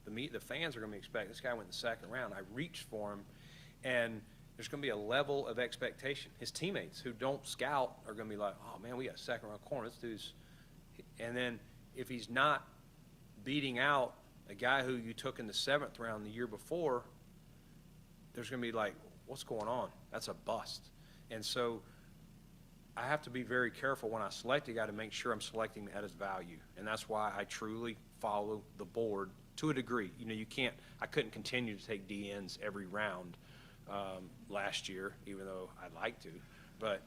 The fans are going to be expecting, this guy went in the second round. I reached for him, and there's going to be a level of expectation. His teammates who don't scout are going to be like, oh, man, we got a second-round corner. This dude's – and then if he's not beating out a guy who you took in the seventh round the year before, there's going to be like, what's going on? That's a bust. And so I have to be very careful when I select a guy to make sure I'm selecting at his value. And that's why I truly follow the board to a degree. I couldn't continue to take DNs every round last year, even though I'd like to. But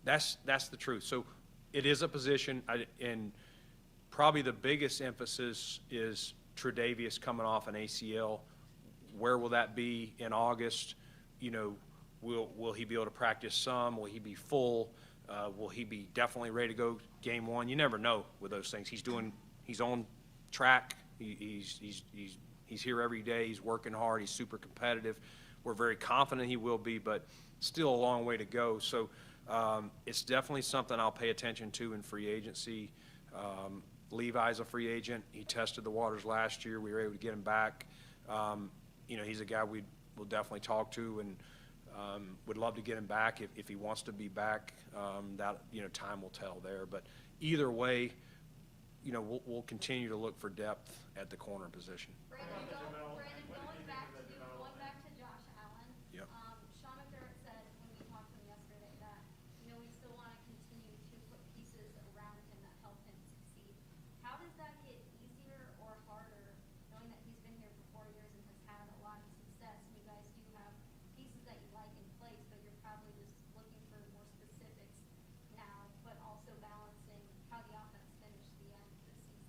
that's the truth. So it is a position, and probably the biggest emphasis is Tre'Davious coming off an ACL. Where will that be in August? Will he be able to practice some? Will he be full? Will he be definitely ready to go game one? You never know with those things. He's on track. He's here every day. He's working hard. He's super competitive. We're very confident he will be, but still a long way to go. So it's definitely something I'll pay attention to in free agency. Levi's a free agent. He tested the waters last year. We were able to get him back. He's a guy we will definitely talk to, and would love to get him back if he wants to be back. Time will tell there. But either way, we'll continue to look for depth at the corner position. Brandon, going back to Josh Allen. Yep. Sean McDermott said when we talked to him yesterday that we still want to continue to put pieces around him that help him succeed. How does that get easier or harder, knowing that he's been here for 4 years and has had a lot of success? And you guys do have pieces that you like in place, but you're probably just looking for more specifics now, but also balancing how the offense finished the end of the season.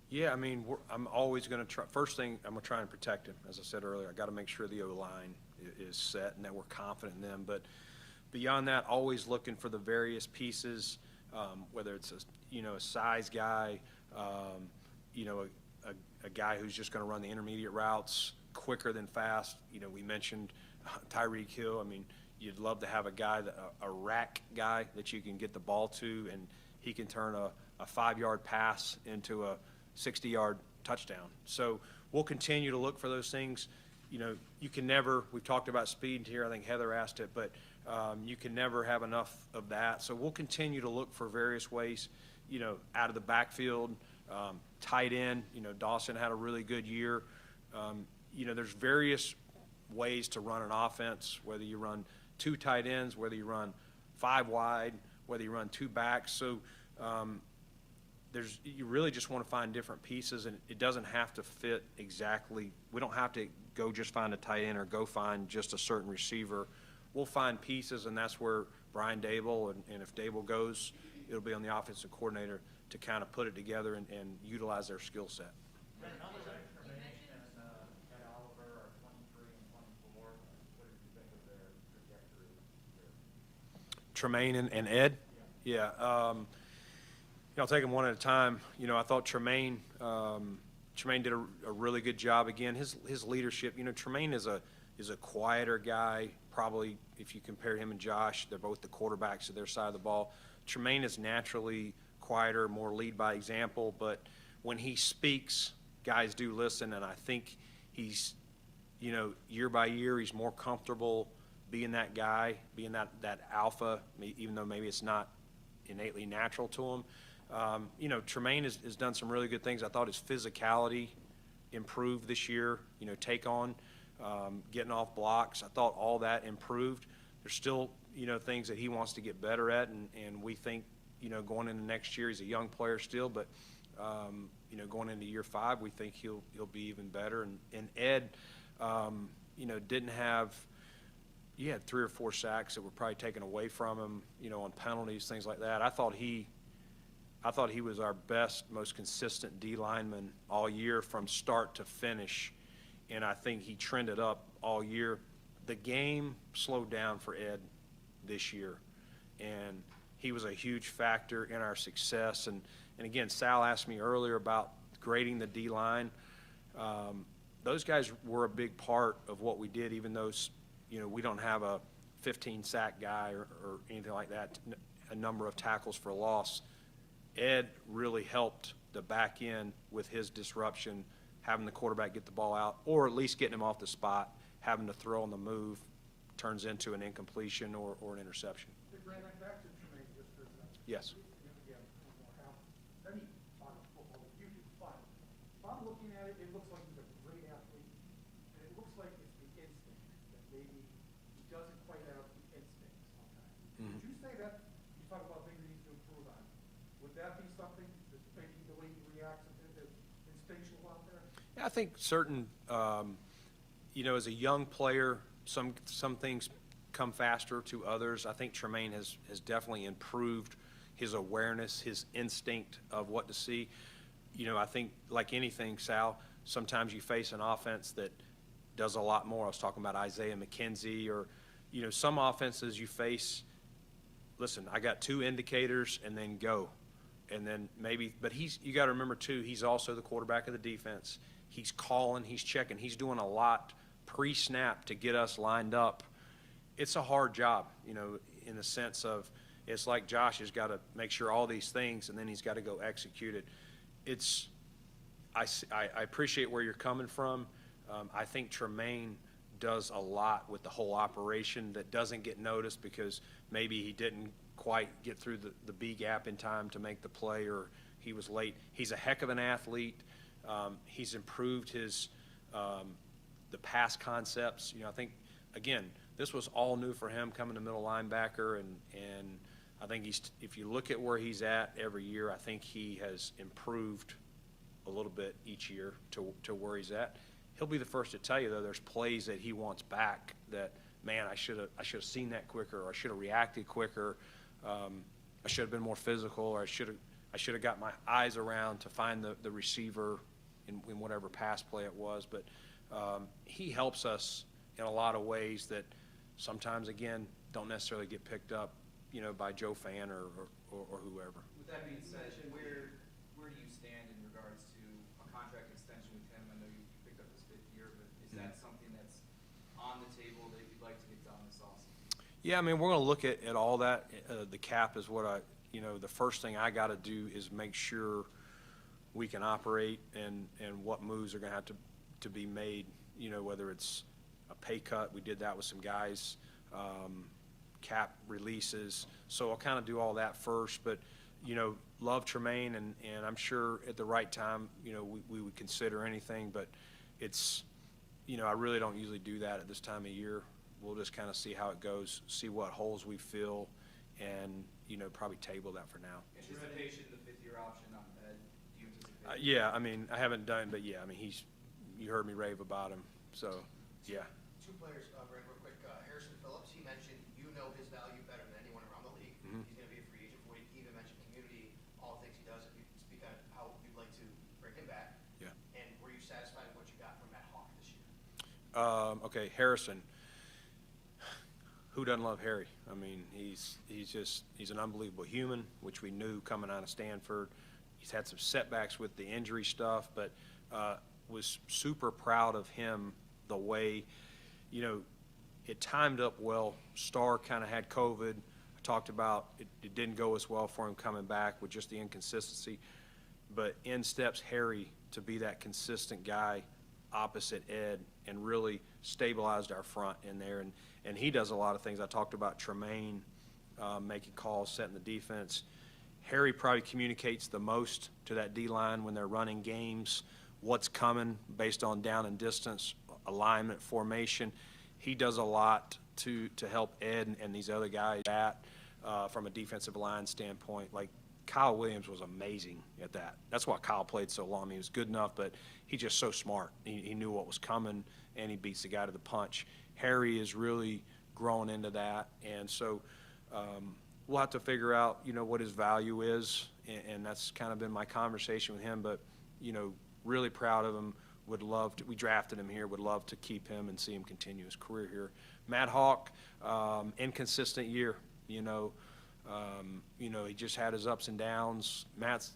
Yeah, I'm always going to try. First thing, I'm going to try and protect him. As I said earlier, I got to make sure the O-line is set and that we're confident in them. But beyond that, always looking for the various pieces, whether it's a size guy, a guy who's just going to run the intermediate routes quicker than fast. We mentioned Tyreek Hill. You'd love to have a guy, a rack guy that you can get the ball to, and he can turn a 5-yard pass into a 60-yard touchdown. So we'll continue to look for those things. You can never, we've talked about speed here, I think Heather asked it, but you can never have enough of that. So we'll continue to look for various ways, out of the backfield, tight end. Dawson had a really good year. There's various ways to run an offense, whether you run 2 tight ends, whether you run 5 wide, whether you run 2 backs. So you really just want to find different pieces, and it doesn't have to fit exactly. We don't have to go just find a tight end or go find just a certain receiver. We'll find pieces, and that's where Brian Dable, and if Dable goes, it'll be on the offensive coordinator to kind of put it together and utilize their skill set. How much Tremaine and Oliver are 23 and 24? What did you think of Tremaine and Ed? Yeah. I'll take them one at a time. I thought Tremaine did a really good job again. His leadership, Tremaine is a quieter guy. Probably if you compare him and Josh, they're both the quarterbacks of their side of the ball. Tremaine is naturally quieter, more lead by example, but when he speaks, guys do listen, and I think he's, year by year, he's more comfortable being that guy, being that alpha, even though maybe it's not innately natural to him. Tremaine has done some really good things. I thought his physicality improved this year, take on, getting off blocks. I thought all that improved. There's still, things that he wants to get better at, and we think, going into next year, he's a young player still, but, going into year 5, we think he'll be even better. And Ed, didn't have, he had 3 or 4 sacks that were probably taken away from him, on penalties, things like that. I thought he was our best, most consistent D lineman all year from start to finish, and I think he trended up all year. The game slowed down for Ed this year, and he was a huge factor in our success. And again, Sal asked me earlier about grading the D line. Those guys were a big part of what we did, even though we don't have a 15 sack guy or anything like that, a number of tackles for loss. Ed really helped the back end with his disruption, having the quarterback get the ball out, or at least getting him off the spot, having to throw on the move turns into an incompletion or an interception. Hey, Brandon, back to Tremaine just for a second. Yes. Again, any talk of football that you do, but if I'm looking at it, it looks like he's a great athlete, and it looks like it's the instinct that maybe he doesn't quite have the instinct sometimes. Would you say that, you talk about things he needs to improve on, would that be something, just maybe the way he reacts a bit that's instinctual out there? Yeah, I think certain, as a young player, some things come faster to others. I think Tremaine has definitely improved his awareness, his instinct of what to see. I think like anything, Sal, sometimes you face an offense that does a lot more. I was talking about Isaiah McKenzie, or, some offenses you face, listen, I got 2 indicators and then go. And then maybe, but you got to remember too, he's also the quarterback of the defense. He's calling, he's checking, he's doing a lot pre-snap to get us lined up. It's a hard job, in the sense of, it's like Josh has got to make sure all these things, and then he's got to go execute it. I appreciate where you're coming from. I think Tremaine does a lot with the whole operation that doesn't get noticed because maybe he didn't quite get through the B gap in time to make the play, or he was late. He's a heck of an athlete. He's improved his the pass concepts. I think, again, this was all new for him coming to middle linebacker, and I think if you look at where he's at every year, I think he has improved a little bit each year to where he's at. He'll be the first to tell you, though, there's plays that he wants back that, man, I should have seen that quicker, or I should have reacted quicker. I should have been more physical, or I should have got my eyes around to find the receiver in whatever pass play it was. But he helps us in a lot of ways that sometimes, again, don't necessarily get picked up, by Joe Fan or whoever. With that being said, where do you stand in regards to a contract extension with him? I know you picked up his 5th year, but is that something that's on the table that you'd like to get done this offseason? Yeah, I mean, we're going to look at all that. The cap is what the first thing I got to do is make sure we can operate and what moves are going to have to be made, whether it's a pay cut. We did that with some guys, cap releases. So I'll kind of do all that first. But, love Tremaine, and I'm sure at the right time, we would consider anything. But it's, I really don't usually do that at this time of year. We'll just kind of see how it goes, see what holes we fill, and, probably table that for now. Anticipation, the 5th-year option on Ed, do you anticipate? Yeah, I mean, I haven't done, but yeah, I mean, you heard me rave about him, so, yeah. 2 players, Brent, real quick. Harrison Phillips, he mentioned his value better than anyone around the league. Mm-hmm. He's going to be a free agent for you. He even mentioned community, all the things he does. If you could speak on how you'd like to bring him back. Yeah. And were you satisfied with what you got from Matt Hawk this year? Okay, Harrison. who doesn't love Harry? I mean, he's an unbelievable human, which we knew coming out of Stanford. He's had some setbacks with the injury stuff, but was super proud of him the way, it timed up well. Starr kind of had COVID. I talked about it didn't go as well for him coming back with just the inconsistency. But in steps Harry to be that consistent guy opposite Ed and really stabilized our front in there. And he does a lot of things. I talked about Tremaine making calls, setting the defense. Harry probably communicates the most to that D-line when they're running games, what's coming based on down and distance, alignment, formation. He does a lot to help Ed and these other guys from a defensive line standpoint. Like Kyle Williams was amazing at that. That's why Kyle played so long. He was good enough, but he's just so smart. He knew what was coming, and he beats the guy to the punch. Harry is really grown into that, and so we'll have to figure out, what his value is, and that's kind of been my conversation with him. But, really proud of him. Would love to. We drafted him here. Would love to keep him and see him continue his career here. Matt Hawk, inconsistent year. He just had his ups and downs. Matt's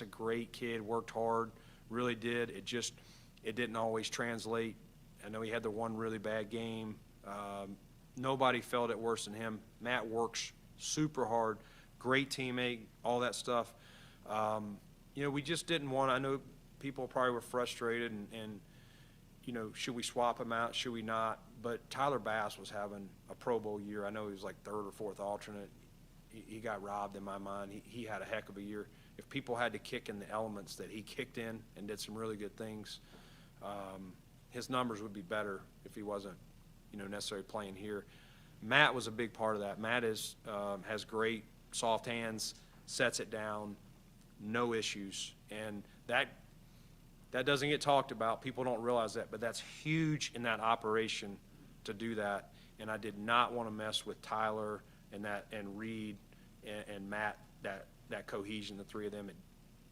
a great kid. Worked hard. Really did. It didn't always translate. I know he had the one really bad game. Nobody felt it worse than him. Matt works super hard. Great teammate. All that stuff. We just didn't want. I know people probably were frustrated and should we swap him out? Should we not? But Tyler Bass was having a Pro Bowl year. I know he was like third or fourth alternate. He got robbed in my mind. He had a heck of a year. If people had to kick in the elements that he kicked in and did some really good things, his numbers would be better if he wasn't, necessarily playing here. Matt was a big part of that. Matt has great soft hands, sets it down, no issues, and that doesn't get talked about. People don't realize that, but that's huge in that operation to do that. And I did not want to mess with Tyler and Reed and Matt, that cohesion, the three of them. And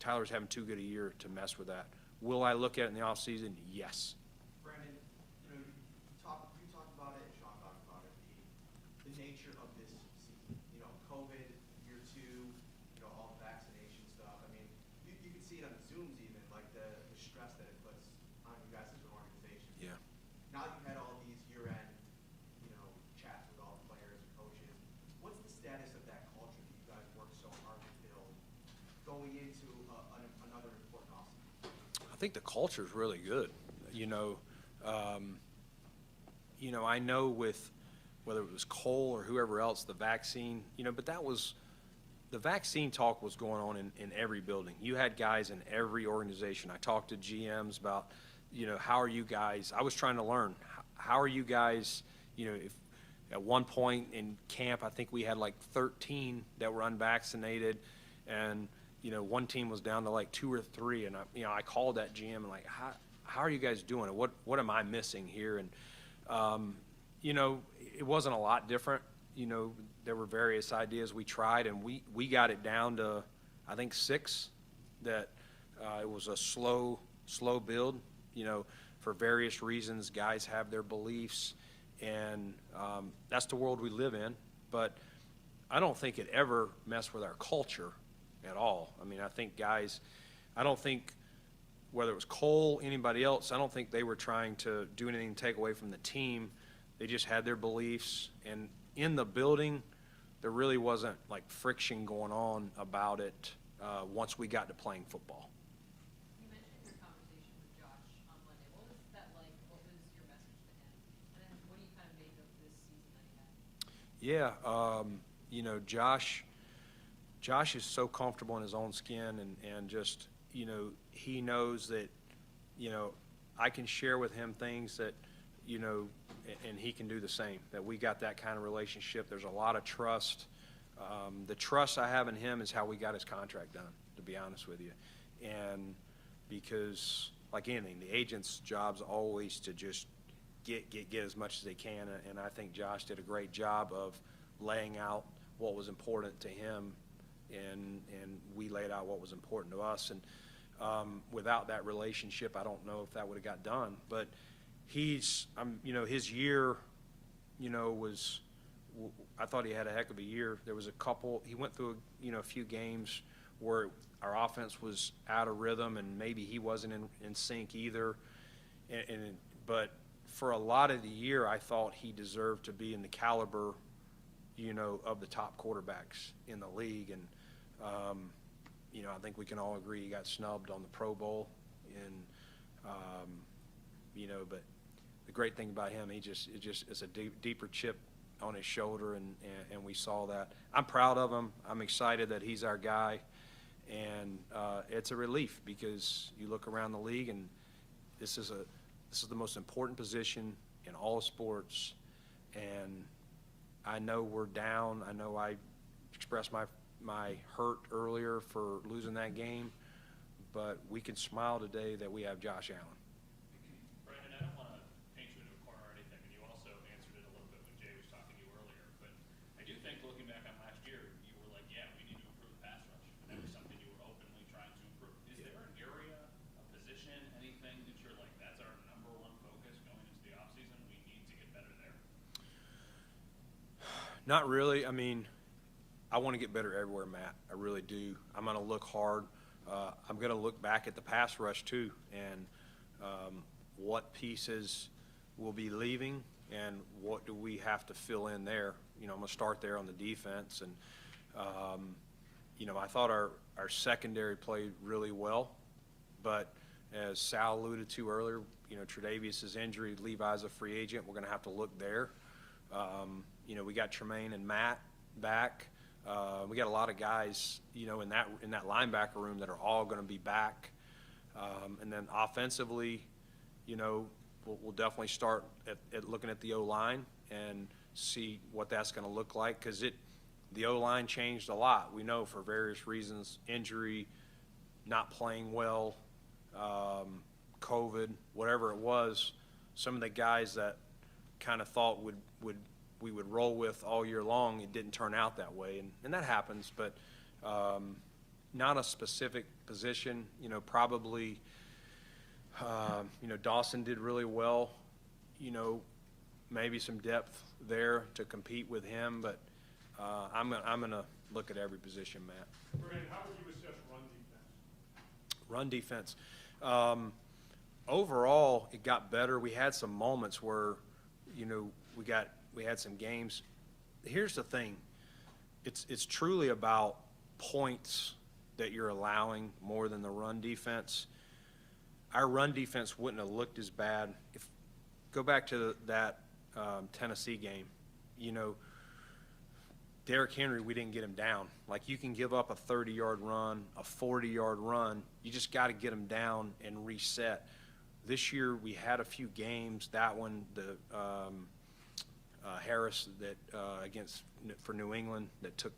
Tyler's having too good a year to mess with that. Will I look at it in the offseason? Yes. Brandon, you talked about it, Sean talked about it, the nature of this season. COVID, year two, all the vaccination stuff. I mean, you can see it on the Zooms even, like the stress that it puts on you guys as an organization. Yeah. Now you've had all these year-end, chats with all the players and coaches. What's the status of that culture that you guys worked so hard to build going into another important offseason? I think the culture is really good. I know with whether it was Cole or whoever else, the vaccine, but the vaccine talk was going on in every building. You had guys in every organization. I talked to GMs about, how are you guys? I was trying to learn. How are you guys, if at one point in camp, I think we had like 13 that were unvaccinated, and one team was down to like 2 or 3, and I called that GM and like, how are you guys doing it? What am I missing here? And it wasn't a lot different. There were various ideas we tried, and we got it down to I think 6. That it was a slow build. For various reasons, guys have their beliefs, and that's the world we live in. But I don't think it ever messed with our culture at all. I mean, I think guys, I don't think whether it was Cole, anybody else, I don't think they were trying to do anything to take away from the team. They just had their beliefs, and in the building, there really wasn't like friction going on about it once we got to playing football. You mentioned your conversation with Josh on Monday. What was that like? What was your message to him? And then what do you kind of make of this season that you had? Josh is so comfortable in his own skin, and just, he knows that, I can share with him things that, and he can do the same, that we got that kind of relationship. There's a lot of trust. The trust I have in him is how we got his contract done, to be honest with you. And because, like anything, the agent's job's always to just get as much as they can, and I think Josh did a great job of laying out what was important to him, and we laid out what was important to us. And without that relationship, I don't know if that would have got done. But his year, was I thought he had a heck of a year. There was a couple, he went through, a few games where our offense was out of rhythm and maybe he wasn't in sync either. But for a lot of the year, I thought he deserved to be in the caliber, of the top quarterbacks in the league. And, I think we can all agree he got snubbed on the Pro Bowl. And, but the great thing about him, it's a deeper chip on his shoulder, and we saw that. I'm proud of him. I'm excited that he's our guy. And it's a relief because you look around the league, and this is the most important position in all sports. And I know we're down. I know I expressed my hurt earlier for losing that game, but we can smile today that we have Josh Allen. Brandon, I don't want to paint you into a corner or anything, and you also answered it a little bit when Jay was talking to you earlier, but I do think looking back on last year, you were like, yeah, we need to improve the pass rush, and that was something you were openly trying to improve. Is there an area, a position, anything that you're like, that's our number one focus going into the offseason, we need to get better there? Not really. I mean, I want to get better everywhere, Matt. I really do. I'm going to look hard. I'm going to look back at the pass rush too, and what pieces will be leaving and what do we have to fill in there. I'm going to start there on the defense. And, I thought our secondary played really well, but as Sal alluded to earlier, Tre'Davious' injury, Levi's a free agent. We're going to have to look there. We got Tremaine and Matt back. We got a lot of guys, in that linebacker room that are all going to be back. And then offensively, we'll definitely start at looking at the O-line and see what that's going to look like, because the O-line changed a lot. We know for various reasons, injury, not playing well, COVID, whatever it was, some of the guys that kind of thought we would roll with all year long, it didn't turn out that way, and that happens. But not a specific position. Probably Dawson did really well. Maybe some depth there to compete with him, but I'm gonna look at every position, Matt. Brandon, how would you assess run defense? Run defense. Overall, it got better. We had some moments where, we had some games. Here's the thing. It's truly about points that you're allowing more than the run defense. Our run defense wouldn't have looked as bad. Go back to that Tennessee game. Derrick Henry, we didn't get him down. Like, you can give up a 30-yard run, a 40-yard run. You just got to get him down and reset. This year we had a few games. That one, the Harris that for New England that took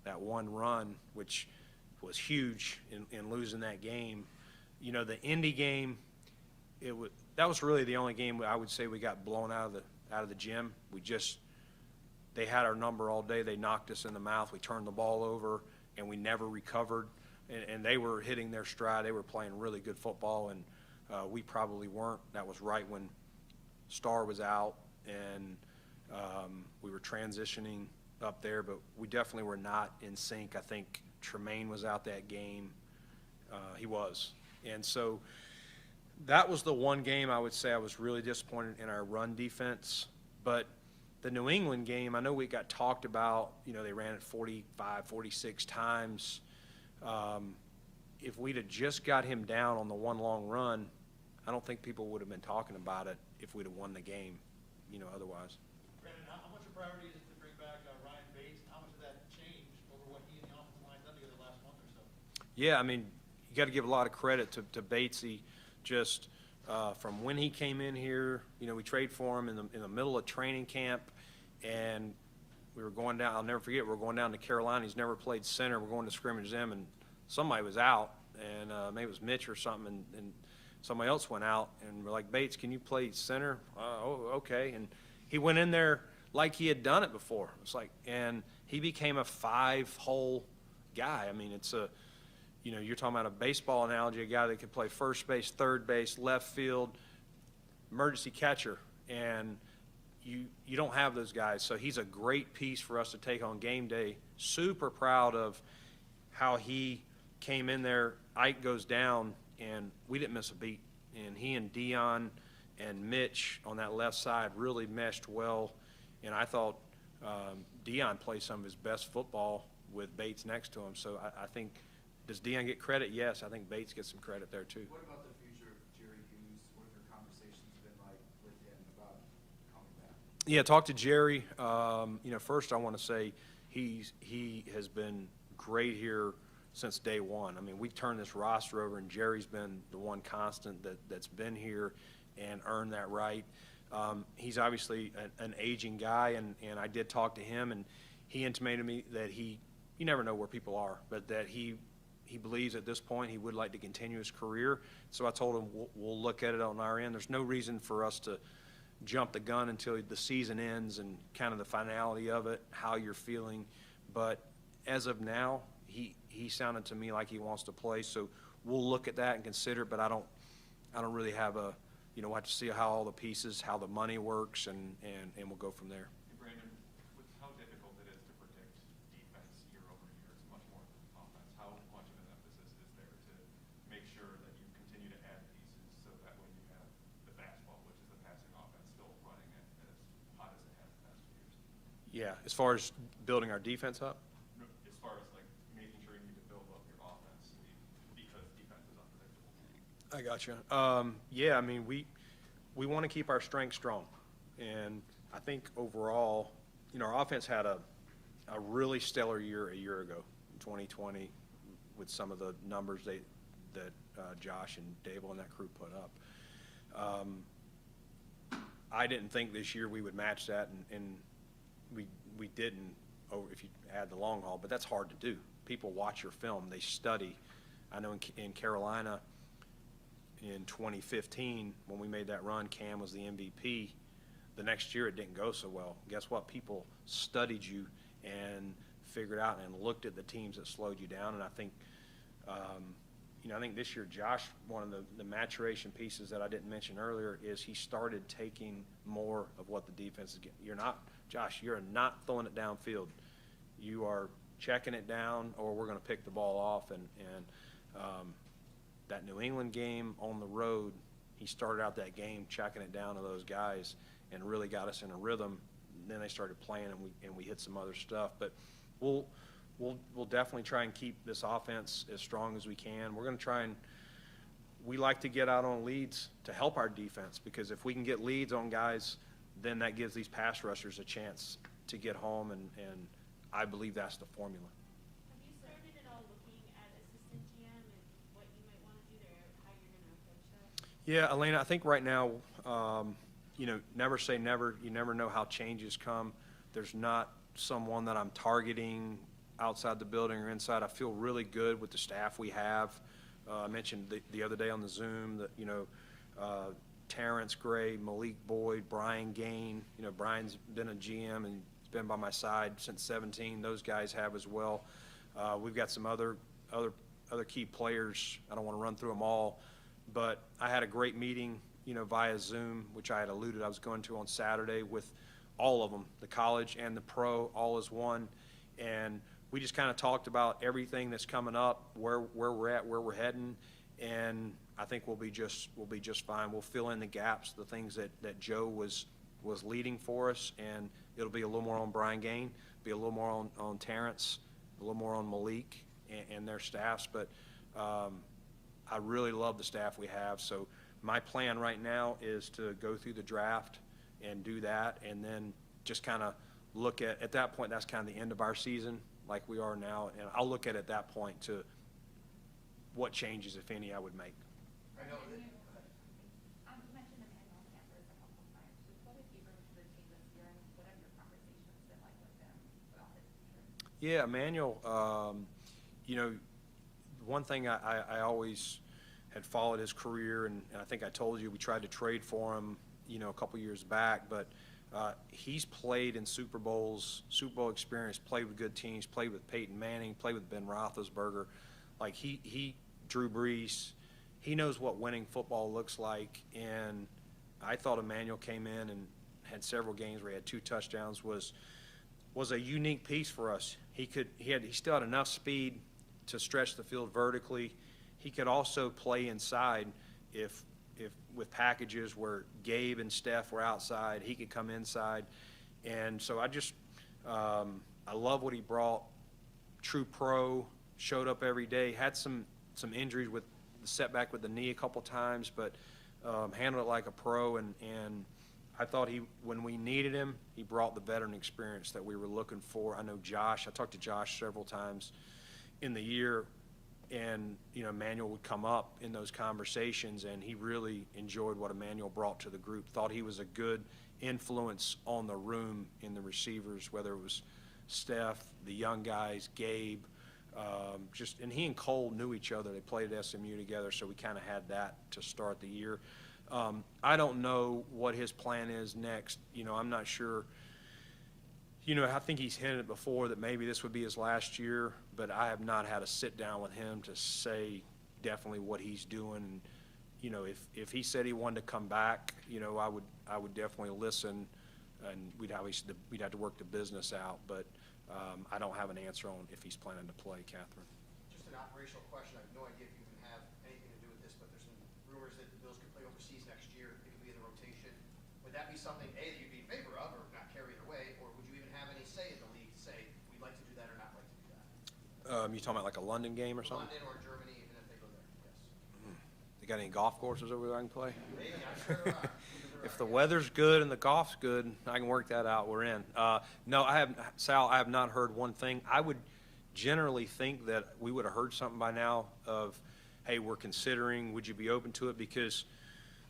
that one run, which was huge in losing that game. The Indy game, that was really the only game I would say we got blown out of the gym. They had our number all day. They knocked us in the mouth. We turned the ball over, and we never recovered. And they were hitting their stride. They were playing really good football, and we probably weren't. That was right when Starr was out, and we were transitioning up there, but we definitely were not in sync. I think Tremaine was out that game. He was. And so that was the one game I would say I was really disappointed in our run defense. But the New England game, I know we got talked about, they ran it 45, 46 times. If we'd have just got him down on the one long run, I don't think people would have been talking about it if we'd have won the game, otherwise. Brandon, how much a priority is it to bring back Ryan Bates? How much did that change over what he and the offensive line done together the last month or so? Yeah, I mean, you got to give a lot of credit to Batesy. Just from when he came in here, we traded for him in the middle of training camp, and we were going down. I'll never forget. We're going down to Carolina. He's never played center. We're going to scrimmage them, and somebody was out, and maybe it was Mitch or something, and somebody else went out, and we're like, Bates, can you play center? Oh, okay. And he went in there like he had done it before. It's like, and he became a 5-hole guy. I mean, it's you're talking about a baseball analogy, a guy that could play first base, third base, left field, emergency catcher. And, you don't have those guys. So he's a great piece for us to take on game day. Super proud of how he came in there. Ike goes down, and we didn't miss a beat. And he and Dion and Mitch on that left side really meshed well. And I thought Dion played some of his best football with Bates next to him. So I think, does Dion get credit? Yes, I think Bates gets some credit there too. What about the future of Jerry Hughes? What have your conversations been like with him about coming back? Yeah, talk to Jerry. First I want to say he has been great here since day one. I mean, we've turned this roster over, and Jerry's been the one constant that's been here and earned that right. He's obviously an aging guy, and I did talk to him, and he intimated to me that you never know where people are, but that he believes at this point he would like to continue his career. So I told him we'll look at it on our end. There's no reason for us to jump the gun until the season ends and kind of the finality of it, how you're feeling. But as of now, he sounded to me like he wants to play. So we'll look at that and consider it, but I don't really have we'll have to see how all the pieces, how the money works, and we'll go from there. Hey, Brandon, with how difficult it is to predict defense year over year, it's much more than offense. How much of an emphasis is there to make sure that you continue to add pieces so that when you have the fastball, which is the passing offense, still running it as hot as it has the past 2 years? Yeah, as far as building our defense up? As far as like making sure you need to build up your offense because defense is unpredictable. I got you. Yeah, I mean, we want to keep our strength strong. And I think overall, our offense had a really stellar year a year ago, in 2020, with some of the numbers that Josh and Dable and that crew put up. I didn't think this year we would match that, and we didn't, if you add the long haul, but that's hard to do. People watch your film. They study. I know in Carolina, in 2015, when we made that run, Cam was the MVP. The next year, it didn't go so well. Guess what? People studied you and figured out and looked at the teams that slowed you down. And I think, I think this year, Josh, one of the maturation pieces that I didn't mention earlier is he started taking more of what the defense is getting. Josh, you're not throwing it downfield. You are checking it down, or we're going to pick the ball off. And that New England game on the road, he started out that game checking it down to those guys and really got us in a rhythm. Then they started playing, and we hit some other stuff. But we'll definitely try and keep this offense as strong as we can. We're going to try and we like to get out on leads to help our defense, because if we can get leads on guys, then that gives these pass rushers a chance to get home, and I believe that's the formula. Have you started at all looking at assistant GM and what you might want to do there, how you're going to approach that? Yeah, Elena, I think right now, never say never. You never know how changes come. There's not someone that I'm targeting outside the building or inside. I feel really good with the staff we have. I mentioned the other day on the Zoom that, Terrence Gray, Malik Boyd, Brian Gain. Brian's been a GM and he's been by my side since 17. Those guys have as well. We've got some other key players. I don't want to run through them all, but I had a great meeting, via Zoom, which I had alluded I was going to on Saturday, with all of them, the college and the pro, all as one. And we just kind of talked about everything that's coming up, where we're at, where we're heading, and I think we'll be just fine. We'll fill in the gaps, the things that Joe was leading for us, and it'll be a little more on Brian Gain, be a little more on Terrence, a little more on Malik and their staffs. But I really love the staff we have. So my plan right now is to go through the draft and do that, and then just kind of look at that point, that's kind of the end of our season, like we are now, and I'll look at that point to what changes, if any, I would make. I know that. You mentioned Emmanuel Sanders a couple of times. Just what did he bring to the team this year, and what have your conversations been like with him about his future? Yeah, Emmanuel, one thing I always had followed his career, and I think I told you we tried to trade for him, a couple years back, but he's played in Super Bowl experience, played with good teams, played with Peyton Manning, played with Ben Roethlisberger. Like he Drew Brees, he knows what winning football looks like, and I thought Emmanuel came in and had several games where he had 2 touchdowns, was a unique piece for us. He still had enough speed to stretch the field vertically. He could also play inside if with packages where Gabe and Steph were outside, he could come inside. And so I love what he brought. True pro, showed up every day, had some injuries with the setback with the knee a couple times, but handled it like a pro. And I thought when we needed him, he brought the veteran experience that we were looking for. I know Josh, I talked to Josh several times in the year, and Emmanuel would come up in those conversations, and he really enjoyed what Emmanuel brought to the group. Thought he was a good influence on the room in the receivers, whether it was Steph, the young guys, Gabe, and he and Cole knew each other. They played at SMU together, so we kind of had that to start the year. I don't know what his plan is next. I'm not sure. I think he's hinted before that maybe this would be his last year, but I have not had a sit down with him to say definitely what he's doing. If he said he wanted to come back, I would definitely listen, and we'd have to work the business out. But I don't have an answer on if he's planning to play, Catherine. Just an operational question. I have no idea if you even have anything to do with this, but there's some rumors that the Bills could play overseas next year. It could be in the rotation. Would that be something, A, that you'd be in favor of, or not care either way, or would you even have any say in the league to say we'd like to do that or not like to do that? You talking about like a London game or something? London or Germany, even if they go there, yes. They got any golf courses over there I can play? Maybe, I'm sure there are. If the weather's good and the golf's good, I can work that out. We're in. No, Sal, I have not heard one thing. I would generally think that we would have heard something by now of, hey, we're considering, would you be open to it? Because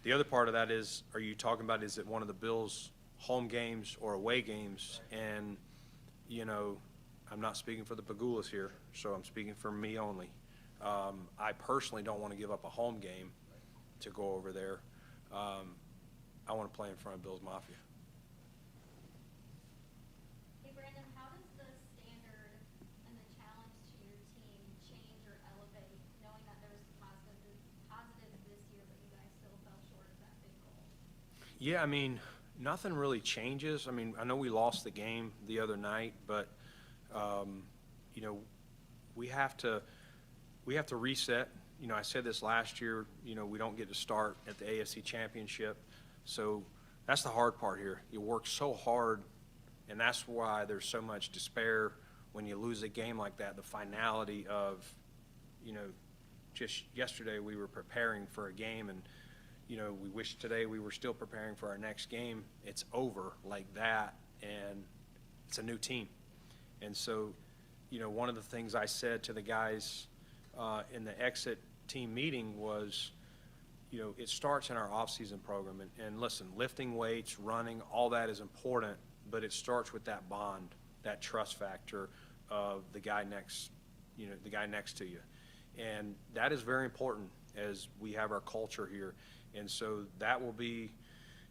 the other part of that is, are you talking about, is it one of the Bills' home games or away games? And, I'm not speaking for the Pagulas here, so I'm speaking for me only. I personally don't want to give up a home game to go over there. I want to play in front of Bills Mafia. Hey, Brandon, how does the standard and the challenge to your team change or elevate, knowing that there's positives this year, but you guys still fell short of that big goal? Yeah, nothing really changes. I know we lost the game the other night, but, we have to reset. I said this last year, we don't get to start at the AFC Championship. So that's the hard part here. You work so hard, and that's why there's so much despair when you lose a game like that, the finality of, just yesterday we were preparing for a game, and, we wish today we were still preparing for our next game. It's over like that, and it's a new team. And so, one of the things I said to the guys in the exit team meeting was, it starts in our off-season program. And listen, lifting weights, running, all that is important, but it starts with that bond, that trust factor of the guy next to you. And that is very important as we have our culture here. And so that will be,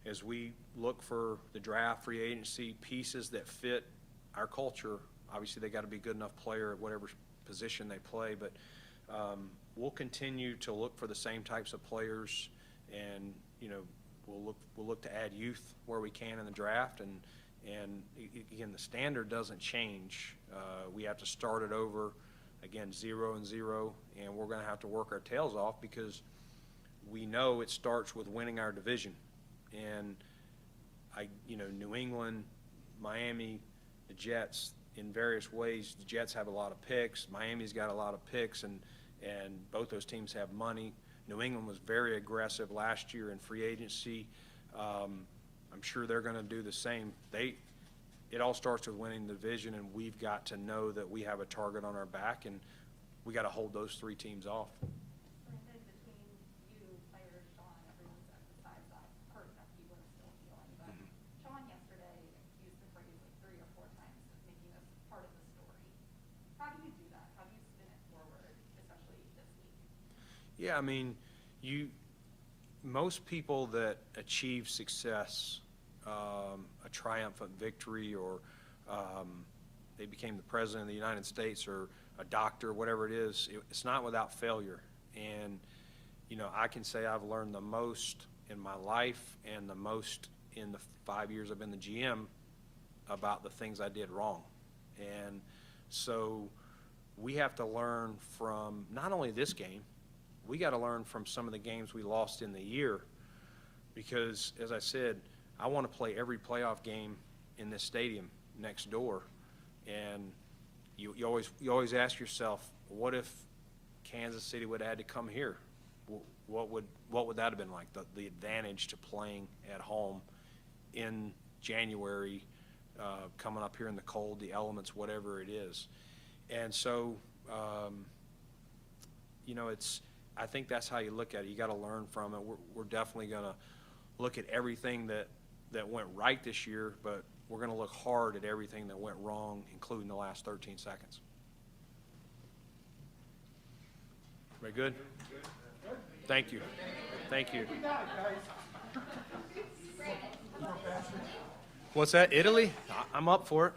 as we look for the draft, free agency, pieces that fit our culture. Obviously, they got to be a good enough player at whatever position they play, but we'll continue to look for the same types of players, and we'll look to add youth where we can in the draft. And again, the standard doesn't change. We have to start it over again, 0-0, and we're going to have to work our tails off because we know it starts with winning our division. And New England, Miami, the Jets, in various ways, the Jets have a lot of picks. Miami's got a lot of picks, and both those teams have money. New England was very aggressive last year in free agency. I'm sure they're going to do the same. It all starts with winning the division, and we've got to know that we have a target on our back, and we got to hold those 3 teams off. I think between you, players, Sean, everyone's emphasized that hurt that people are still feeling. But Sean yesterday used the phrase like 3 or 4 times of making us part of the story. How do you do that? How do you spin it forward, especially this week? Yeah, most people that achieve success, a triumphant victory, or they became the president of the United States or a doctor, whatever it is, it's not without failure. And, I can say I've learned the most in my life and the most in the 5 years I've been the GM about the things I did wrong. And so we have to learn from not only this game, we got to learn from some of the games we lost in the year, because, as I said, I want to play every playoff game in this stadium next door. And you always ask yourself, what if Kansas City would have had to come here? What would that have been like? The advantage to playing at home in January, coming up here in the cold, the elements, whatever it is. And so, you know, I think that's how you look at it. You got to learn from it. We're definitely going to look at everything that went right this year, but we're going to look hard at everything that went wrong, including the last 13 seconds. Very good? Thank you. Thank you. What's that, Italy? I'm up for it.